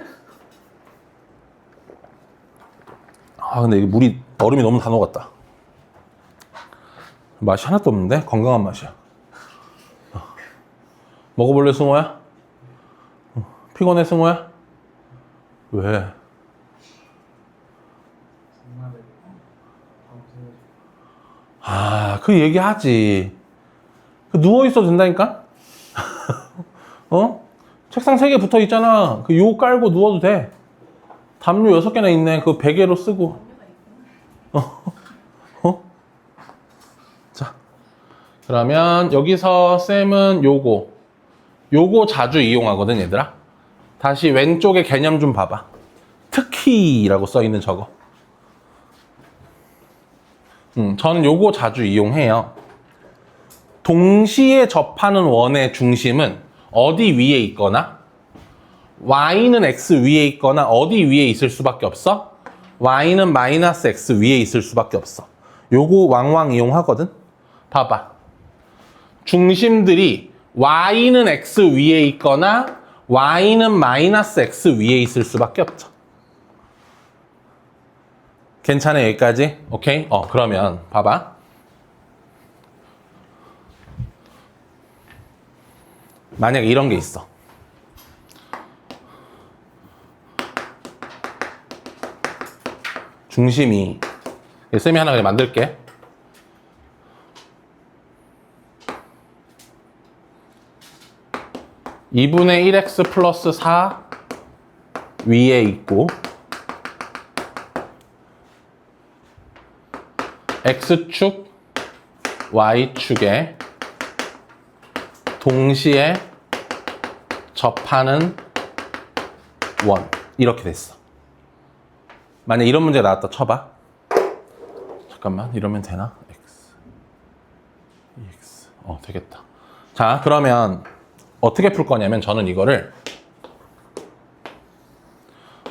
아, 근데 이게 물이, 얼음이 너무 다 녹았다. 맛이 하나도 없는데? 건강한 맛이야. 먹어볼래, 승호야? 피곤해, 승호야? 왜? 아, 그 얘기하지. 그 누워있어도 된다니까? 어? 책상 3개 붙어 있잖아. 그 요 깔고 누워도 돼. 담요 6개나 있네. 그 베개로 쓰고. 자. 그러면 여기서 쌤은 요거 자주 이용하거든, 얘들아. 다시 왼쪽에 개념 좀 봐봐. 특히라고 써있는 저거. 저는 요거 자주 이용해요. 동시에 접하는 원의 중심은 어디 위에 있거나 y는 x 위에 있거나 어디 위에 있을 수밖에 없어? y는 마이너스 x 위에 있을 수밖에 없어. 요거 왕왕 이용하거든? 봐봐. 중심들이 y는 x 위에 있거나 y는 마이너스 x 위에 있을 수밖에 없죠. 괜찮아, 여기까지? 오케이? 그러면 봐봐. 만약에 이런 게 있어. 중심이, 쌤이 하나 그냥 만들게. (2분의 1x 플러스 4) 위에 있고 x축, y축에 동시에 접하는 원. 이렇게 됐어. 만약 이런 문제가 나왔다 쳐봐. 잠깐만, 이러면 되나? x, 2x. 되겠다. 자, 그러면 어떻게 풀 거냐면 저는 이거를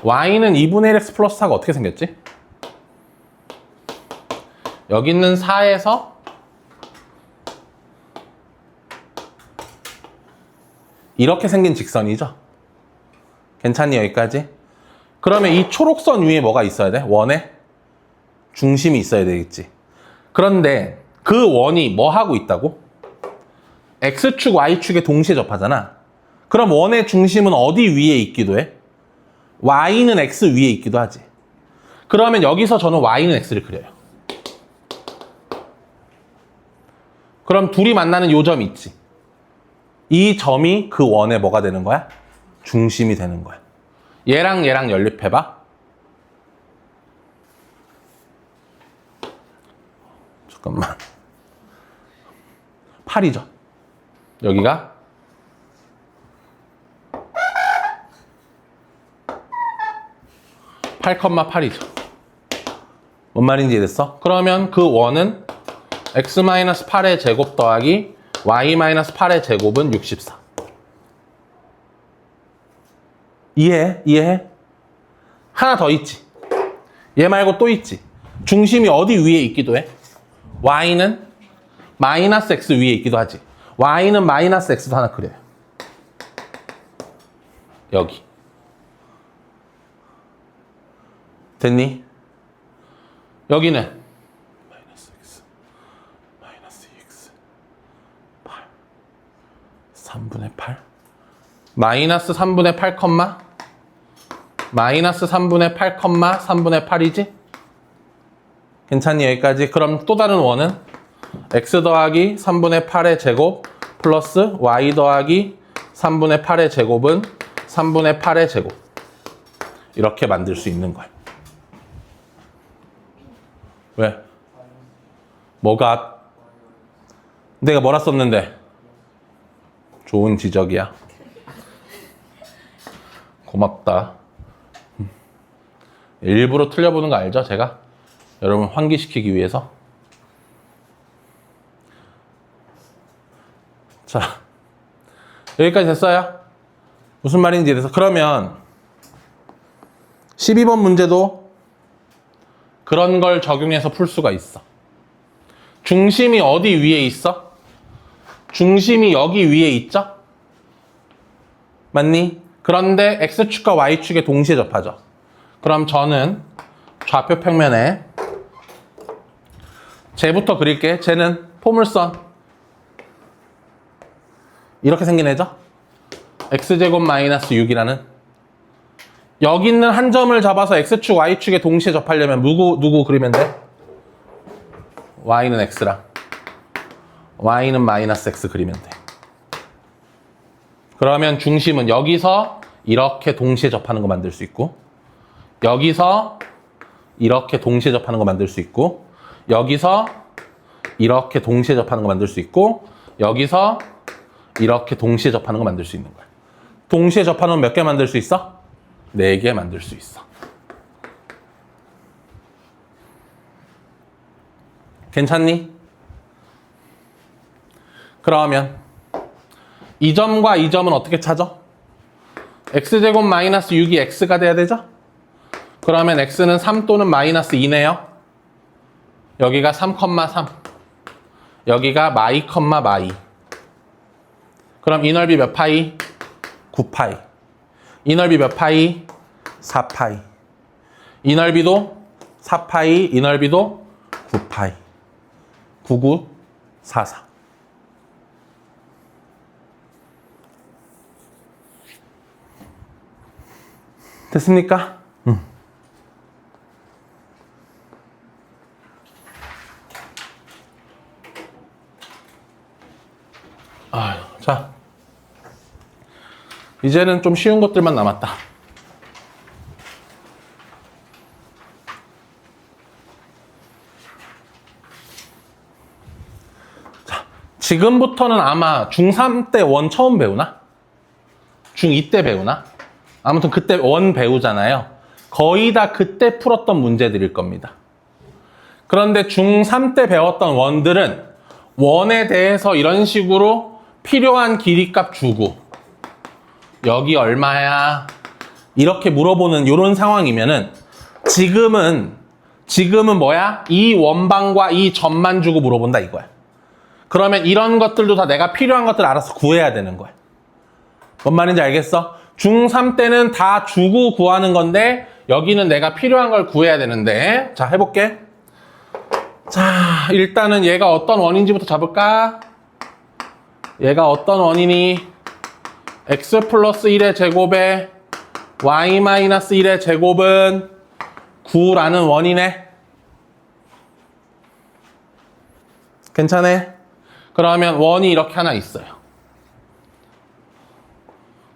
y는 2분의 1x 플러스 4가 어떻게 생겼지? 여기 있는 4에서 이렇게 생긴 직선이죠? 괜찮니, 여기까지? 그러면 이 초록선 위에 뭐가 있어야 돼? 원의 중심이 있어야 되겠지. 그런데 그 원이 뭐 하고 있다고? x축, y축에 동시에 접하잖아. 그럼 원의 중심은 어디 위에 있기도 해? y는 x 위에 있기도 하지. 그러면 여기서 저는 y는 x를 그려요. 그럼 둘이 만나는 요 점이 있지. 이 점이 그 원의 뭐가 되는 거야? 중심이 되는 거야. 얘랑 얘랑 연립해봐. 잠깐만. 8이죠. 여기가 8,8이죠. 뭔 말인지 이해됐어? 그러면 그 원은 x-8의 제곱 더하기 y-8의 제곱은 64. 이해해? 이해해? 하나 더 있지. 얘 말고 또 있지. 중심이 어디 위에 있기도 해? y는 마이너스 x 위에 있기도 하지. y는 마이너스 x도 하나 그려요. 여기. 됐니? 여기는 마이너스 x, 마이너스 2x, 8, 3분의 8, 마이너스 3분의 8, 마이너스 3분의 8, 3분의 8이지? 괜찮니, 여기까지? 그럼 또 다른 원은 x 더하기 3분의 8의 제곱 플러스 y 더하기 3분의 8의 제곱은 3분의 8의 제곱. 이렇게 만들 수 있는 거야. 왜? 뭐가? 내가 뭐라 썼는데? 좋은 지적이야. 고맙다. 일부러 틀려보는 거 알죠? 제가? 여러분 환기시키기 위해서. 자, 여기까지 됐어요? 무슨 말인지 돼서. 그러면 12번 문제도 그런 걸 적용해서 풀 수가 있어. 중심이 어디 위에 있어? 중심이 여기 위에 있죠? 맞니? 그런데 X축과 Y축에 동시에 접하죠. 그럼 저는 좌표 평면에 쟤부터 그릴게. 쟤는 포물선. 이렇게 생긴 애죠? X제곱 마이너스 6이라는. 여기 있는 한 점을 잡아서 X축, Y축에 동시에 접하려면 누구 그리면 돼? Y는 X랑 Y는 마이너스 X 그리면 돼. 그러면 중심은 여기서 이렇게 동시에 접하는 거 만들 수 있고, 여기서 이렇게 동시에 접하는 거 만들 수 있고, 여기서 이렇게 동시에 접하는 거 만들 수 있고, 여기서 이렇게 동시에 접하는 거 만들 수 있는 거야. 동시에 접하는 몇 개 만들 수 있어? 4개 만들 수 있어. 괜찮니? 그러면 이 점과 이 점은 어떻게 찾아? X제곱 마이너스 6이 X가 돼야 되죠? 그러면 X는 3 또는 마이너스 2네요. 여기가 3,3. 여기가 마이, 마이. 그럼 이 넓이 몇 파이? 9파이. 이 넓이 몇 파이? 4파이. 이 넓이도 4파이, 이 넓이도 9파이. 9944. 됐습니까? 자, 이제는 좀 쉬운 것들만 남았다. 자, 지금부터는 아마 중3 때 원 처음 배우나? 중2 때 배우나? 아무튼 그때 원 배우잖아요. 거의 다 그때 풀었던 문제들일 겁니다. 그런데 중3 때 배웠던 원들은 원에 대해서 이런 식으로 필요한 길이값 주고 여기 얼마야? 이렇게 물어보는 이런 상황이면은 지금은 뭐야? 이 원방과 이 점만 주고 물어본다 이거야. 그러면 이런 것들도 다 내가 필요한 것들 알아서 구해야 되는 거야. 뭔 말인지 알겠어? 중3 때는 다 주고 구하는 건데 여기는 내가 필요한 걸 구해야 되는데. 자, 해볼게. 자, 일단은 얘가 어떤 원인지부터 잡을까? 얘가 어떤 원인이? x 플러스 1의 제곱에 y 마이너스 1의 제곱은 9라는 원이네. 괜찮아? 그러면 원이 이렇게 하나 있어요.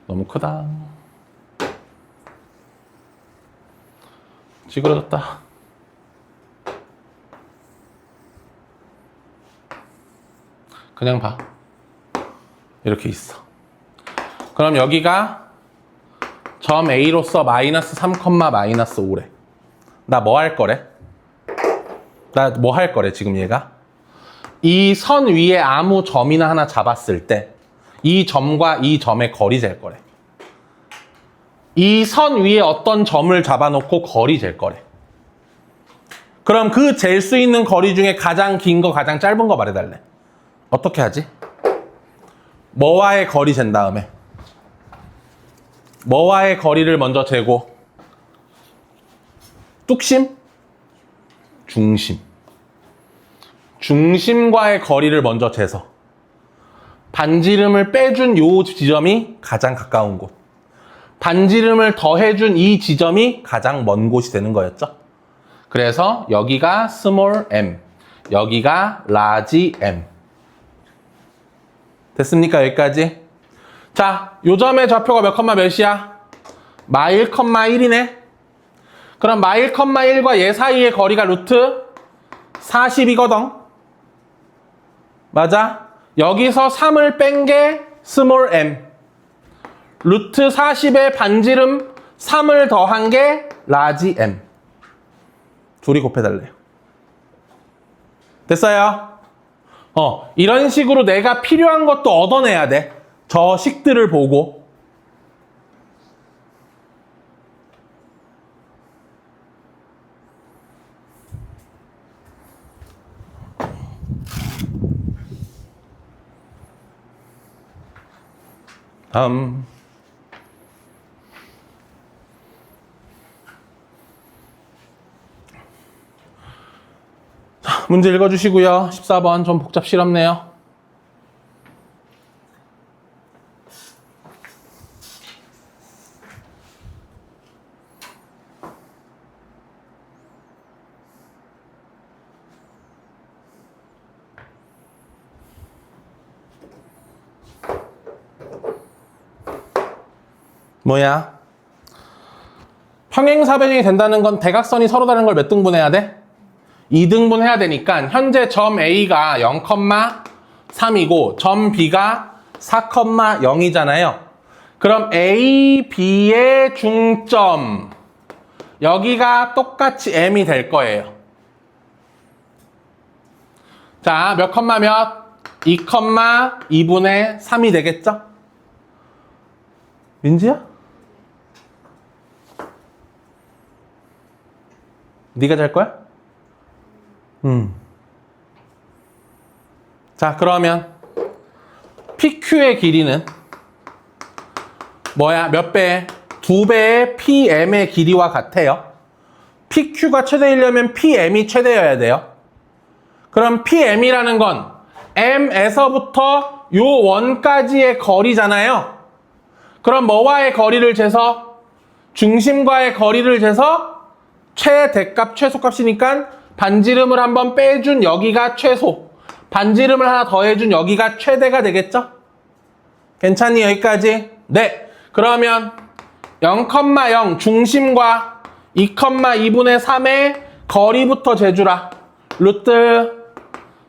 너무 크다. 찌그러졌다. 그냥 봐. 이렇게 있어. 그럼 여기가 점 A로서 마이너스 3, 마이너스 5래. 나 뭐 할 거래? 나 뭐 할 거래, 지금 얘가? 이 선 위에 아무 점이나 하나 잡았을 때 이 점과 이 점의 거리 잴 거래. 이 선 위에 어떤 점을 잡아놓고 거리 잴 거래. 그럼 그 잴 수 있는 거리 중에 가장 긴 거, 가장 짧은 거 말해달래. 어떻게 하지? 뭐와의 거리 잰 다음에 뭐와의 거리를 먼저 재고 뚝심? 중심. 중심과의 거리를 먼저 재서 반지름을 빼준 요 지점이 가장 가까운 곳, 반지름을 더해준 이 지점이 가장 먼 곳이 되는 거였죠. 그래서 여기가 small m, 여기가 large m. 됐습니까? 여기까지? 자, 요 점의 좌표가 몇 컴마 몇이야? 마 1, 1이네? 그럼 마 1,1과 얘 사이의 거리가 루트 40이거든. 맞아? 여기서 3을 뺀 게 스몰 m. 루트 40에 반지름 3을 더한 게 라지 m. 둘이 곱해달래요. 됐어요? 이런 식으로 내가 필요한 것도 얻어내야 돼. 저 식들을 보고. 다음. 자, 문제 읽어주시고요. 14번 좀 복잡스럽네요. 뭐야? 평행사변이 된다는 건 대각선이 서로 다른 걸 몇 등분해야 돼? 2등분 해야 되니까 현재 점 A가 0,3이고 점 B가 4,0이잖아요. 그럼 A, B의 중점 여기가 똑같이 M이 될 거예요. 자, 몇 컴마 몇? 2,2분의 3이 되겠죠? 민지야? 네가 잘 거야? 자, 그러면 PQ의 길이는 뭐야? 몇 배? 2배의 PM의 길이와 같아요. PQ가 최대이려면 PM이 최대여야 돼요. 그럼 PM이라는 건 M에서부터 요 원까지의 거리잖아요. 그럼 뭐와의 거리를 재서? 중심과의 거리를 재서 최대값, 최소값이니까 반지름을 한번 빼준 여기가 최소, 반지름을 하나 더해준 여기가 최대가 되겠죠? 괜찮니? 여기까지? 네. 그러면 0,0 중심과 2,2분의 3의 거리부터 재주라. 루트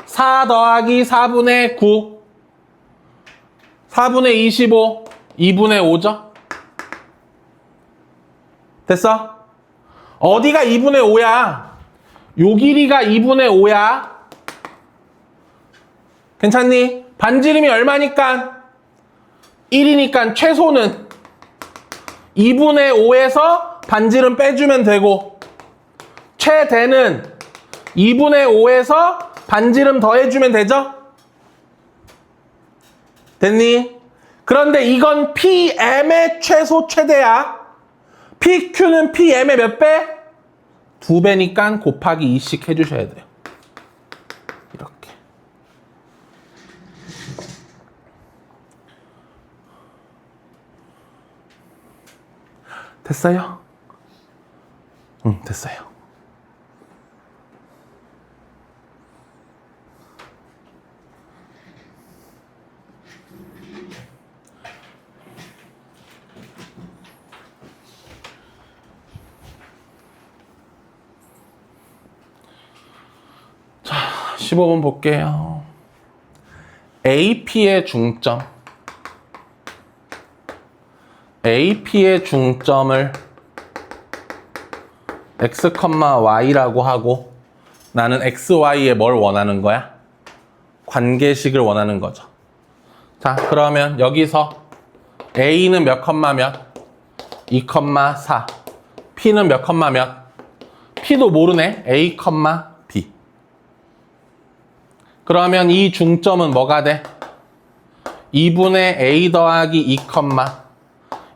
4 더하기 4분의 9 4분의 25 2분의 5죠? 됐어? 어디가 2분의 5야? 요 길이가 2분의 5야. 괜찮니? 반지름이 얼마니까? 1이니까 최소는 2분의 5에서 반지름 빼주면 되고 최대는 2분의 5에서 반지름 더해주면 되죠? 됐니? 그런데 이건 PM의 최소 최대야. PQ는 PM의 몇 배? 2배니까 곱하기 2씩 해주셔야 돼요. 이렇게. 됐어요? 응, 됐어요. 자, 15번 볼게요. AP의 중점. AP의 중점을 x, y라고 하고 나는 xy에 뭘 원하는 거야? 관계식을 원하는 거죠. 자, 그러면 여기서 A는 몇 컴마 몇? 2,4. P는 몇 컴마 몇? P도 모르네. A, B. 그러면 이 중점은 뭐가 돼? 2분의 A 더하기 2,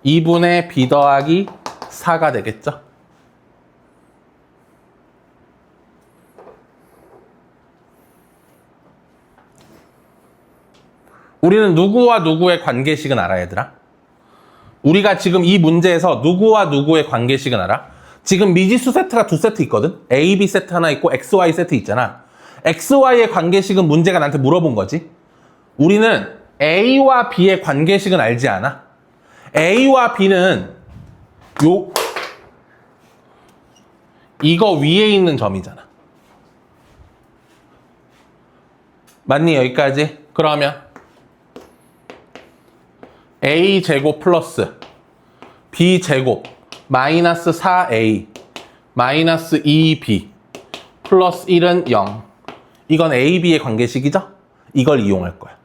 2분의 B 더하기 4가 되겠죠? 우리는 누구와 누구의 관계식은 알아, 얘들아? 우리가 지금 이 문제에서 누구와 누구의 관계식은 알아? 지금 미지수 세트가 두 세트 있거든? A, B 세트 하나 있고 XY 세트 있잖아. XY의 관계식은 문제가 나한테 물어본 거지. 우리는 A와 B의 관계식은 알지 않아? A와 B는 이거 위에 있는 점이잖아. 맞니? 여기까지? 그러면 a제곱 플러스 b제곱 마이너스 4a 마이너스 2b 플러스 1은 0. 이건 a, b의 관계식이죠? 이걸 이용할 거야.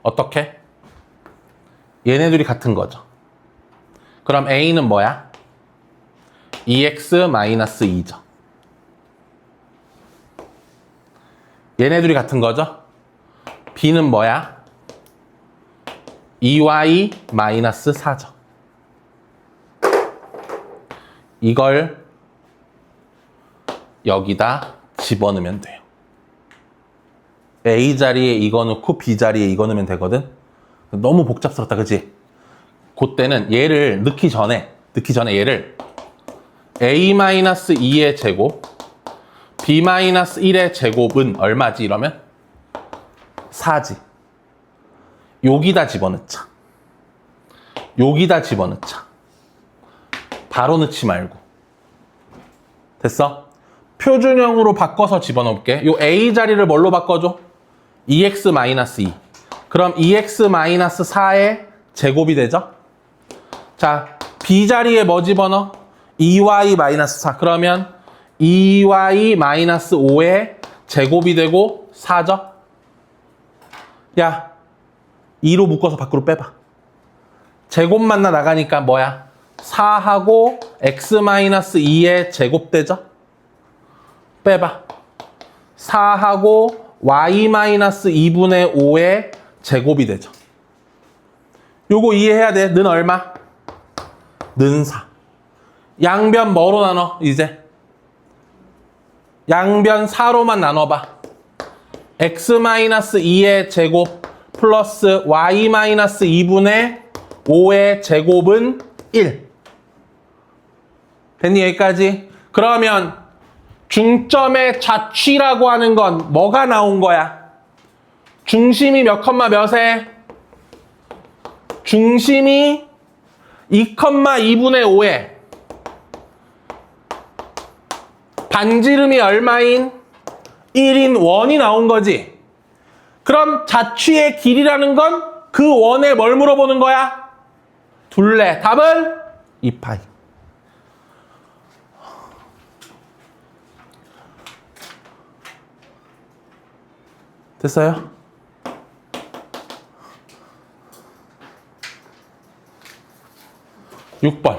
어떻게? 얘네들이 같은 거죠. 그럼 a는 뭐야? 2x 마이너스 2죠. 얘네들이 같은 거죠? b는 뭐야? 2y 마이너스 4죠. 이걸 여기다 집어넣으면 돼요. A 자리에 이거 넣고 B 자리에 이거 넣으면 되거든. 너무 복잡스럽다, 그치? 그때는 얘를 넣기 전에 얘를 A-2의 제곱 B-1의 제곱은 얼마지? 이러면 4지. 여기다 집어넣자. 여기다 집어넣자. 바로 넣지 말고. 됐어? 표준형으로 바꿔서 집어넣을게. 요 A 자리를 뭘로 바꿔줘? 2x-2. 그럼 2x-4의 제곱이 되죠? 자, B 자리에 뭐 집어넣어? 2y-4. 그러면 2y-5의 제곱이 되고 4죠? 야, 2로 묶어서 밖으로 빼봐. 제곱만 나가니까 뭐야? 4하고 x-2의 제곱 되죠? 빼봐. 4하고 y-2분의 5의 제곱이 되죠. 요거 이해해야 돼. 는 얼마? 는 4. 양변 뭐로 나눠? 이제 양변 4로만 나눠봐. x-2의 제곱 플러스 y-2분의 5의 제곱은 1. 됐니? 여기까지? 그러면 중점의 좌취라고 하는 건 뭐가 나온 거야? 중심이 몇 컴마 몇에? 중심이 2,2분의 5에 반지름이 얼마인? 1인 원이 나온 거지. 그럼 좌취의 길이라는 건 그 원에 뭘 물어보는 거야? 둘레. 답은 2파이. 됐어요? 육 번.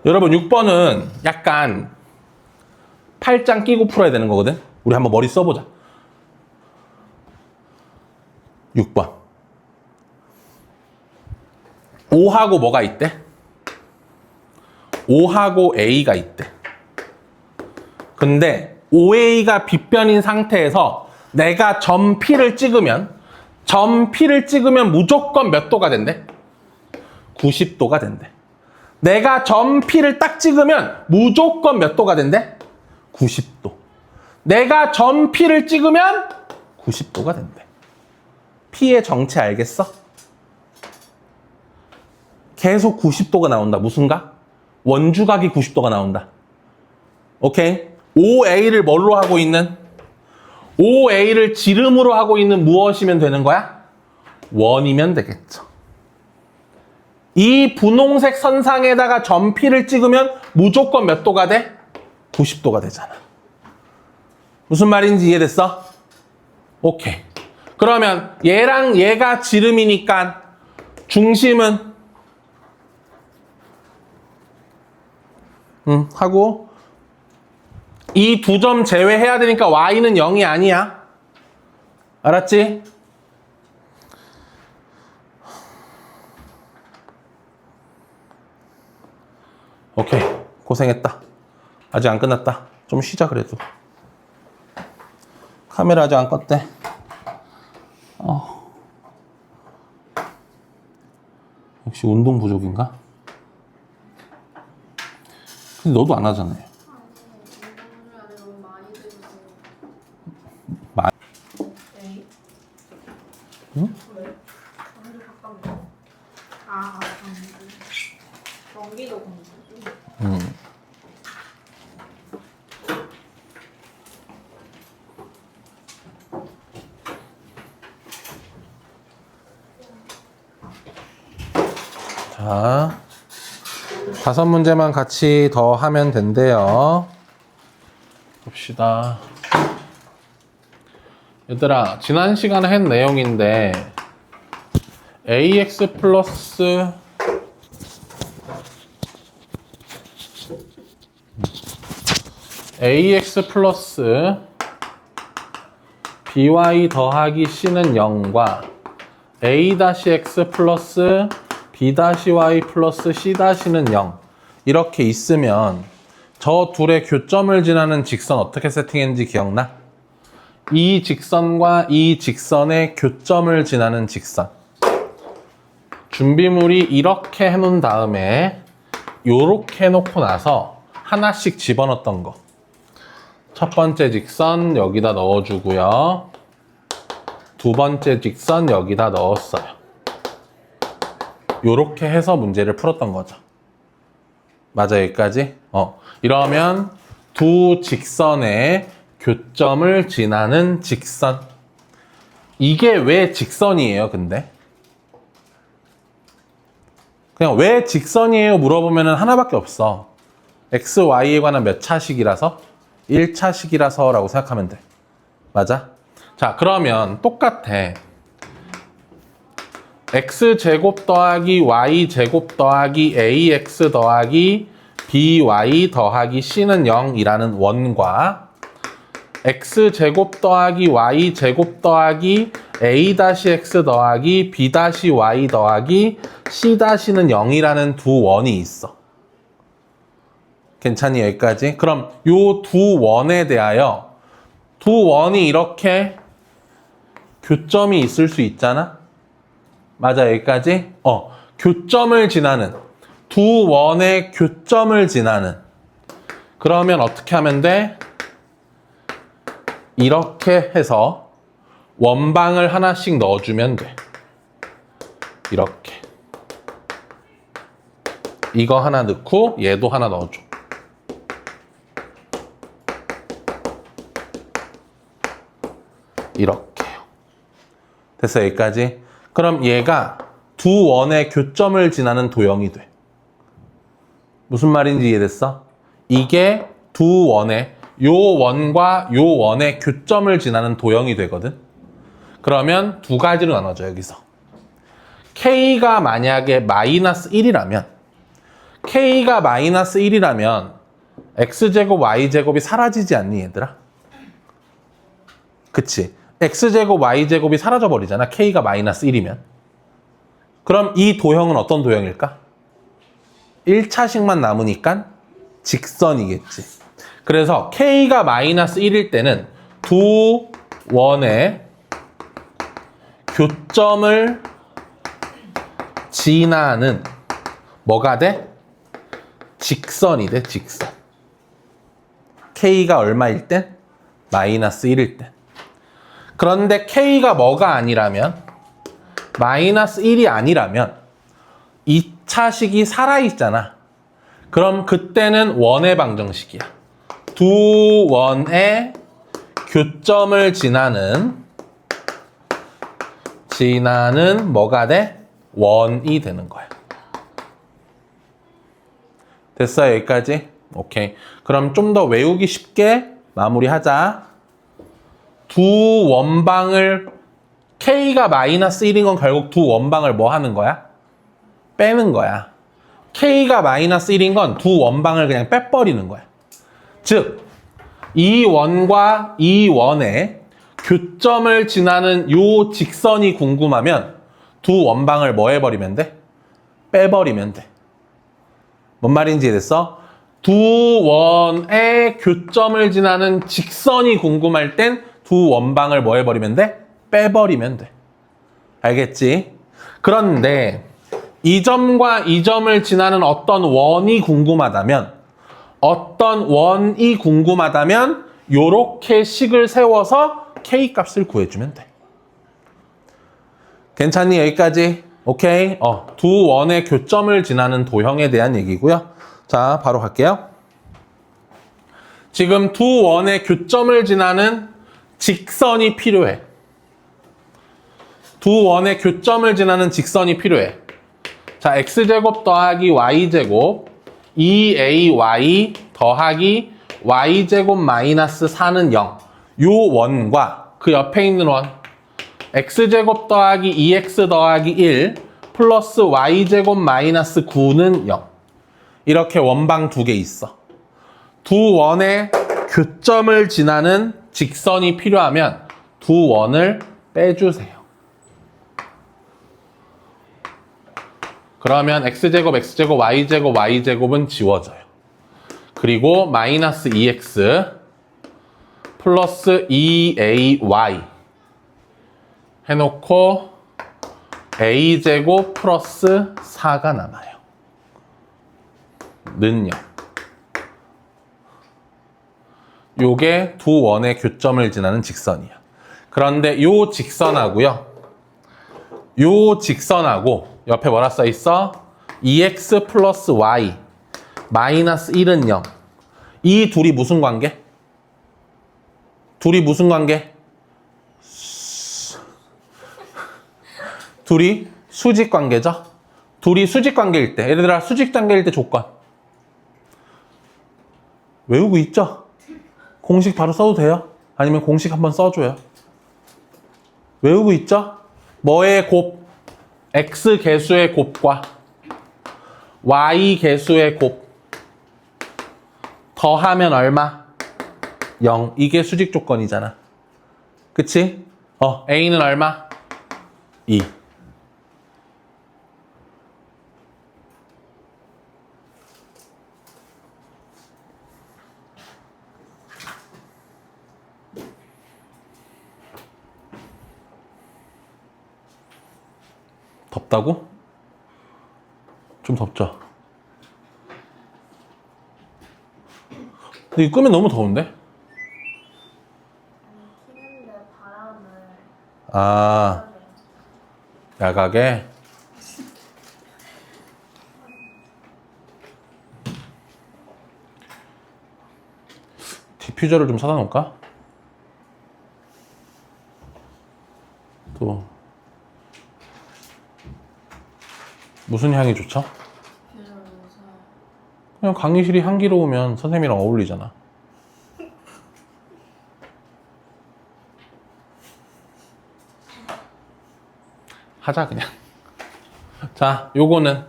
여러분 6번은 약간 팔짱 끼고 풀어야 되는 거거든. 우리 한번 머리 써보자. 6번. 5하고 뭐가 있대? 5하고 A가 있대. 근데 5A가 빗변인 상태에서 내가 점 P를 찍으면 무조건 몇 도가 된대? 90도가 된대. 내가 점 P를 딱 찍으면 무조건 몇 도가 된대? 90도. 내가 점 P를 찍으면 90도가 된대. P의 정체 알겠어? 계속 90도가 나온다. 무슨가? 원주각이 90도가 나온다. 오케이? 5A를 뭘로 하고 있는? 5A를 지름으로 하고 있는 무엇이면 되는 거야? 원이면 되겠죠. 이 분홍색 선상에다가 점 P를 찍으면 무조건 몇 도가 돼? 90도가 되잖아. 무슨 말인지 이해됐어? 오케이. 그러면 얘랑 얘가 지름이니까 중심은 하고 이 두 점 제외해야 되니까 y는 0이 아니야. 알았지? 오케이. 고생했다. 아직 안 끝났다. 좀 쉬자 그래도. 카메라 아직 안 껐대. 역시 운동 부족인가? 근데 너도 안 하잖아요. 너무 많이 들으세요. 많이? 네. 응? 왜? 완전 가깝네. 경기도 공부. 자, 5문제만 같이 더 하면 된대요. 봅시다. 얘들아, 지난 시간에 한 내용인데 ax 플러스 by 더하기 c는 0과 a-x 플러스 b-y 플러스 c-는 0 이렇게 있으면 저 둘의 교점을 지나는 직선 어떻게 세팅했는지 기억나? 이 직선과 이 직선의 교점을 지나는 직선. 준비물이 이렇게 해놓은 다음에 요렇게 해놓고 나서 하나씩 집어넣었던 거. 첫 번째 직선 여기다 넣어주고요. 두 번째 직선 여기다 넣었어요. 요렇게 해서 문제를 풀었던 거죠. 맞아, 여기까지? 이러면 두 직선의 교점을 지나는 직선. 이게 왜 직선이에요, 근데? 그냥 왜 직선이에요 물어보면 하나밖에 없어. x, y에 관한 몇 차식이라서? 1차식이라서 라고 생각하면 돼. 맞아? 자, 그러면 똑같아. x제곱 더하기 y제곱 더하기 ax 더하기 by 더하기 c는 0이라는 원과 x제곱 더하기 y제곱 더하기 a-x 더하기 b-y 더하기 c-는 0이라는 두 원이 있어. 괜찮니, 여기까지? 그럼 요 두 원에 대하여 두 원이 이렇게 교점이 있을 수 있잖아? 맞아, 여기까지? 교점을 지나는 두 원의 교점을 지나는 그러면 어떻게 하면 돼? 이렇게 해서 원방을 하나씩 넣어주면 돼. 이렇게. 이거 하나 넣고 얘도 하나 넣어줘. 이렇게요. 됐어, 여기까지? 그럼 얘가 두 원의 교점을 지나는 도형이 돼. 무슨 말인지 이해됐어? 이게 두 원의 요 원과 요 원의 교점을 지나는 도형이 되거든. 그러면 두 가지로 나눠져, 여기서. K가 만약에 마이너스 1이라면 K가 마이너스 1이라면 X제곱 Y제곱이 사라지지 않니, 얘들아? 그치? X제곱 Y제곱이 사라져 버리잖아, K가 마이너스 1이면. 그럼 이 도형은 어떤 도형일까? 1차식만 남으니까 직선이겠지. 그래서 K가 마이너스 1일 때는 두 원의 교점을 지나는 뭐가 돼? 직선이 돼, 직선. K가 얼마일 땐? 마이너스 1일 땐. 그런데 K가 뭐가 아니라면? 마이너스 1이 아니라면 2차식이 살아있잖아. 그럼 그때는 원의 방정식이야. 두 원의 교점을 지나는 뭐가 돼? 원이 되는 거야. 됐어요, 여기까지? 오케이. 그럼 좀 더 외우기 쉽게 마무리하자. 두 원방을 K가 마이너스 1인 건 결국 두 원방을 뭐 하는 거야? 빼는 거야. K가 마이너스 1인 건 두 원방을 그냥 빼버리는 거야. 즉, 이 원과 이 원의 교점을 지나는 요 직선이 궁금하면 두 원방을 뭐 해버리면 돼? 빼버리면 돼. 뭔 말인지 이해됐어? 두 원의 교점을 지나는 직선이 궁금할 땐 두 원방을 뭐 해버리면 돼? 빼버리면 돼. 알겠지? 그런데 이 점과 이 점을 지나는 어떤 원이 궁금하다면 요렇게 식을 세워서 K 값을 구해주면 돼. 괜찮니? 여기까지? 오케이? 두 원의 교점을 지나는 도형에 대한 얘기고요. 자, 바로 갈게요. 지금 두 원의 교점을 지나는 직선이 필요해. 두 원의 교점을 지나는 직선이 필요해. 자, x제곱 더하기 y제곱 2ay 더하기 y제곱 마이너스 4는 0. 요 원과 그 옆에 있는 원 x제곱 더하기 2x 더하기 1 플러스 y제곱 마이너스 9는 0. 이렇게 원방 두 개 있어. 두 원의 교점을 지나는 직선이 필요하면 두 원을 빼주세요. 그러면 x제곱, x제곱, y제곱, y제곱은 지워져요. 그리고 마이너스 2x 플러스 2ay 해놓고 a제곱 플러스 4가 남아요. 는요. 요게 두 원의 교점을 지나는 직선이야. 그런데 요 직선하고요. 요 직선하고 옆에 뭐라 써 있어? 2x 플러스 y 마이너스 1은 0. 이 둘이 무슨 관계? 둘이 무슨 관계? 둘이 수직 관계죠? 둘이 수직 관계일 때, 얘들아 수직 관계일 때 조건 외우고 있죠? 공식 바로 써도 돼요? 아니면 공식 한번 써줘요? 외우고 있죠? 뭐의 곱? x 개수의 곱과 y 개수의 곱 더하면 얼마? 0. 이게 수직 조건이잖아. 그치? a는 얼마? 2. 덥다고? 좀 덥죠? 근데 이거 끄면 너무 더운데? 키는데 바람을 아, 야각에? 디퓨저를 좀 사다 놓을까? 또 무슨 향이 좋죠? 그냥 강의실이 향기로우면 선생님이랑 어울리잖아. 하자 그냥. 자, 요거는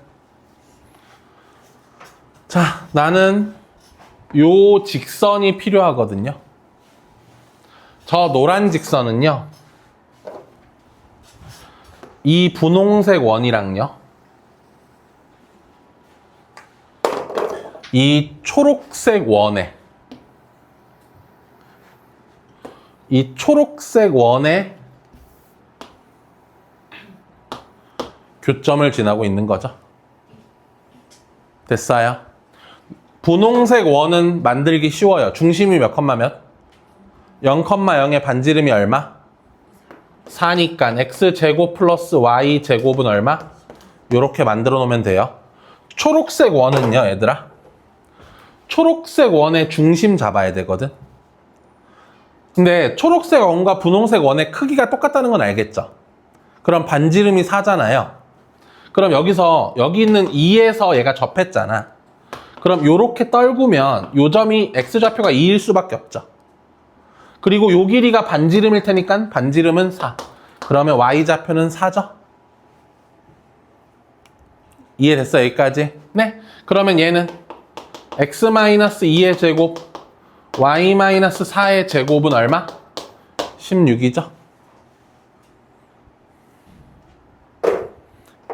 자, 나는 요 직선이 필요하거든요. 저 노란 직선은요. 이 분홍색 원이랑요. 이 초록색 원에 교점을 지나고 있는 거죠. 됐어요? 분홍색 원은 만들기 쉬워요. 중심이 몇 컴마 몇? 0,0의 반지름이 얼마? 4니까 x제곱 플러스 y제곱은 얼마? 요렇게 만들어 놓으면 돼요. 초록색 원은요, 얘들아. 초록색 원의 중심 잡아야 되거든. 근데 초록색 원과 분홍색 원의 크기가 똑같다는 건 알겠죠? 그럼 반지름이 4잖아요. 그럼 여기 있는 2에서 얘가 접했잖아. 그럼 요렇게 떨구면 요 점이 x좌표가 2일 수밖에 없죠. 그리고 요 길이가 반지름일 테니까 반지름은 4. 그러면 y좌표는 4죠? 이해됐어, 여기까지? 네. 그러면 얘는 x-2의 제곱 y-4의 제곱은 얼마? 16이죠?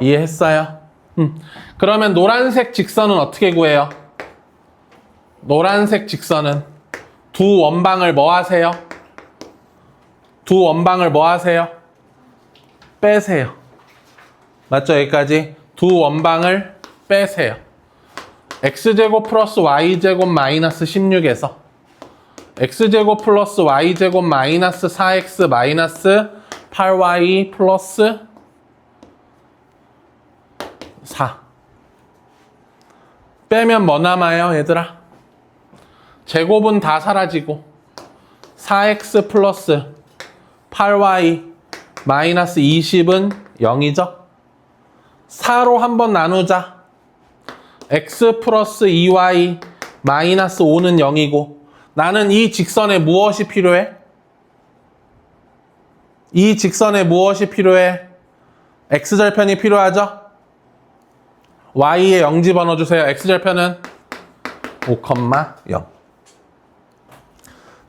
이해했어요? 그러면 노란색 직선은 어떻게 구해요? 노란색 직선은 두 원방을 뭐 하세요? 두 원방을 뭐 하세요? 빼세요. 맞죠? 여기까지? 두 원방을 빼세요. x제곱 플러스 y제곱 마이너스 16에서 x제곱 플러스 y제곱 마이너스 4x 마이너스 8y 플러스 4 빼면 뭐 남아요, 얘들아? 제곱은 다 사라지고 4x 플러스 8y 마이너스 20은 0이죠? 4로 한번 나누자. x 플러스 2y 마이너스 5는 0이고 나는 이 직선에 무엇이 필요해? 이 직선에 무엇이 필요해? x절편이 필요하죠? y에 0 집어넣어주세요. x절편은 5,0.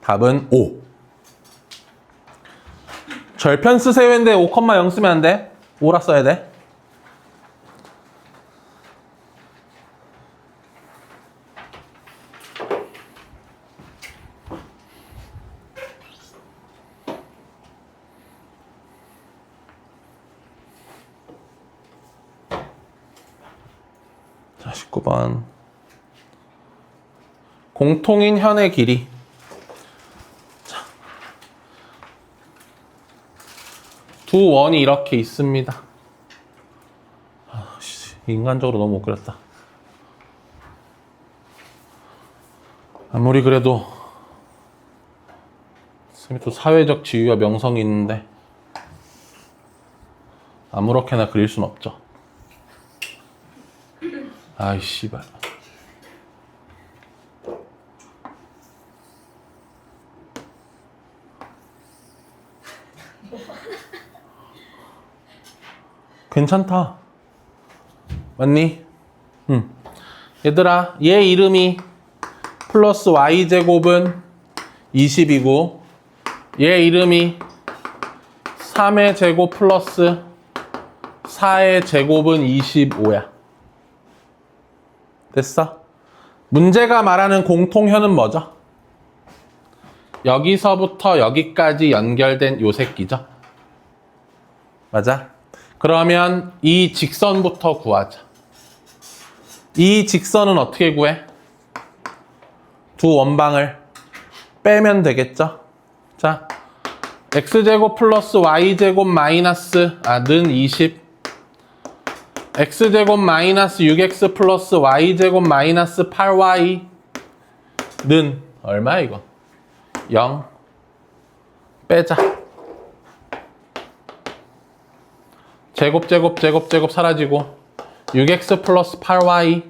답은 5. 절편 쓰세요 했는데 5,0 쓰면 안 돼. 5라 써야 돼. 자, 19번. 공통인 현의 길이. 자, 두 원이 이렇게 있습니다. 인간적으로 너무 못 그렸다. 아무리 그래도 쌤이 또 사회적 지위와 명성이 있는데 아무렇게나 그릴 순 없죠. 아이 씨발. 괜찮다. 맞니? 응. 얘들아, 얘 이름이 플러스 y제곱은 20이고 얘 이름이 3의 제곱 플러스 4의 제곱은 25야. 됐어? 문제가 말하는 공통현은 뭐죠? 여기서부터 여기까지 연결된 요 새끼죠? 맞아? 그러면 이 직선부터 구하자. 이 직선은 어떻게 구해? 두 원방을 빼면 되겠죠? 자, x제곱 플러스 y제곱 마이너스 는 20 x제곱 마이너스 6x 플러스 y제곱 마이너스 8y는 얼마야 이거? 0 빼자. 제곱 사라지고 6x 플러스 8y는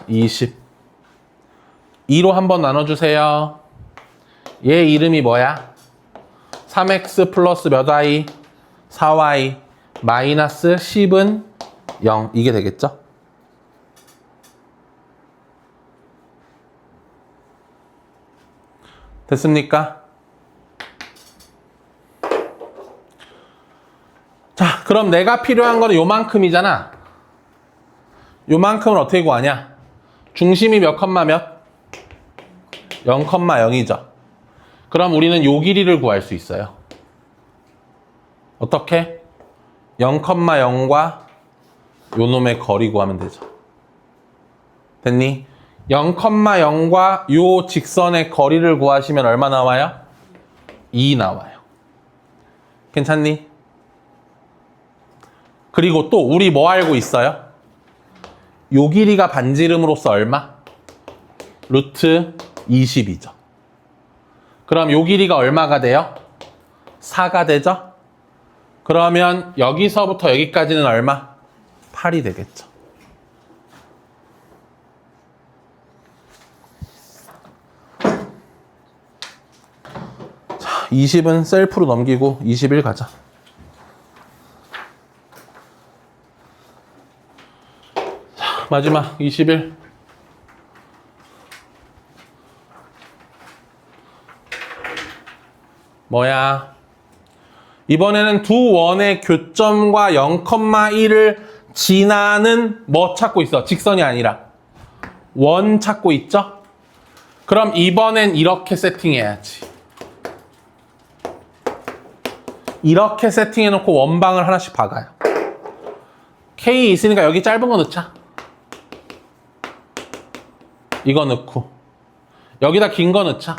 20 2로 한번 나눠주세요. 얘 이름이 뭐야? 3x 플러스 몇 y? 4y 마이너스 10은 0 이게 되겠죠? 됐습니까? 자, 그럼 내가 필요한 거는 요만큼이잖아. 요만큼을 어떻게 구하냐? 중심이 몇 컴마 몇? 0,0이죠. 그럼 우리는 요 길이를 구할 수 있어요. 어떻게? 0,0과 요 놈의 거리 구하면 되죠. 됐니? 0,0과 요 직선의 거리를 구하시면 얼마 나와요? 2 나와요. 괜찮니? 그리고 또 우리 뭐 알고 있어요? 요 길이가 반지름으로서 얼마? 루트 20이죠. 그럼 요 길이가 얼마가 돼요? 4가 되죠? 그러면 여기서부터 여기까지는 얼마? 8이 되겠죠. 자, 20은 셀프로 넘기고 21 가자. 자, 마지막 21. 뭐야? 이번에는 두 원의 교점과 0,1을 지나는 뭐 찾고 있어? 직선이 아니라 원 찾고 있죠? 그럼 이번엔 이렇게 세팅해야지. 이렇게 세팅해놓고 원방을 하나씩 박아요. K 있으니까 여기 짧은 거 넣자. 이거 넣고 여기다 긴 거 넣자.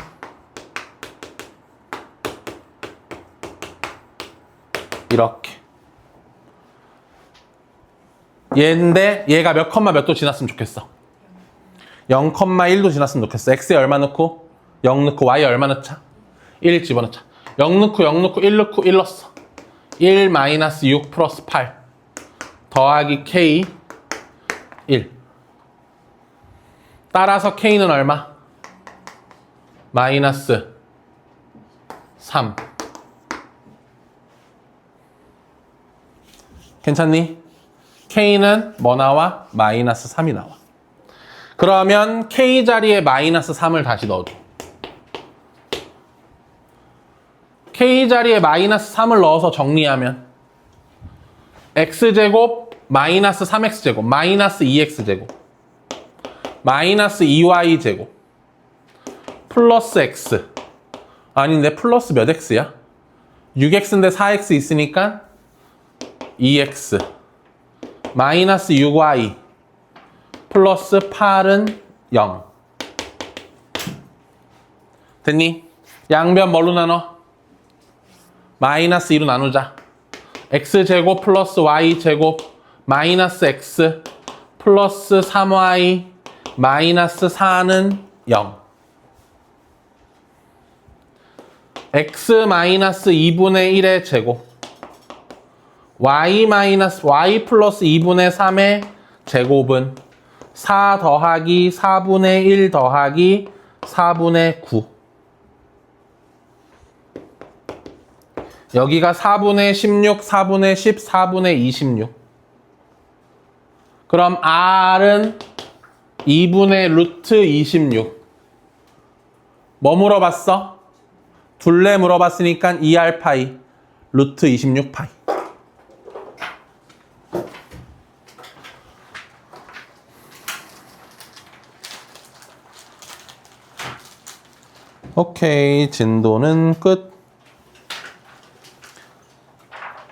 이렇게. 얘인데 얘가 몇 컴마 몇 도 지났으면 좋겠어? 0,1도 지났으면 좋겠어. x에 얼마 넣고 0 넣고 y에 얼마 넣자? 1 집어넣자. 0 넣고 0 넣고 1 넣고 1 넣었어. 1 마이너스 6 플러스 8 더하기 K 1. 따라서 K는 얼마? 마이너스 3. 괜찮니? K는 뭐 나와? 마이너스 3이 나와. 그러면 K 자리에 마이너스 3을 다시 넣어줘. K 자리에 마이너스 3을 넣어서 정리하면 X제곱 마이너스 3X제곱 마이너스 2X제곱 마이너스 2Y제곱 플러스 X. 아닌데 플러스 몇 X야? 6X인데 4X 있으니까 2X 마이너스 6Y 플러스 8은 0. 됐니? 양변 뭘로 나눠? 마이너스 2로 나누자. X제곱 플러스 Y제곱 마이너스 X 플러스 3Y 마이너스 4는 0. X 마이너스 2분의 1의 제곱 Y 마이너스 Y 플러스 2분의 3의 제곱은 4 더하기 4분의 1 더하기 4분의 9. 여기가 4분의 16, 4분의 10, 4분의 26. 그럼 R은 2분의 루트 26. 뭐 물어봤어? 둘레 물어봤으니까 2R파이 루트 26파이. 오케이, 진도는 끝.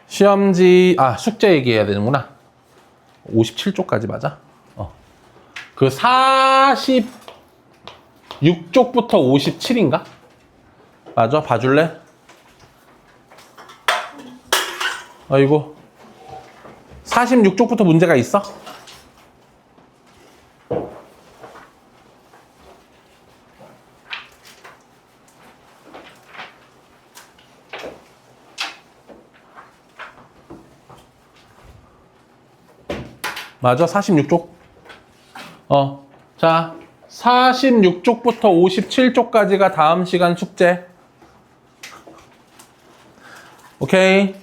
시험지, 숙제 얘기해야 되는구나. 57쪽까지 맞아? 그 46쪽부터 57인가? 맞아? 봐줄래? 아이고. 46쪽부터 문제가 있어? 맞아? 46쪽? 자, 46쪽부터 57쪽까지가 다음 시간 숙제. 오케이?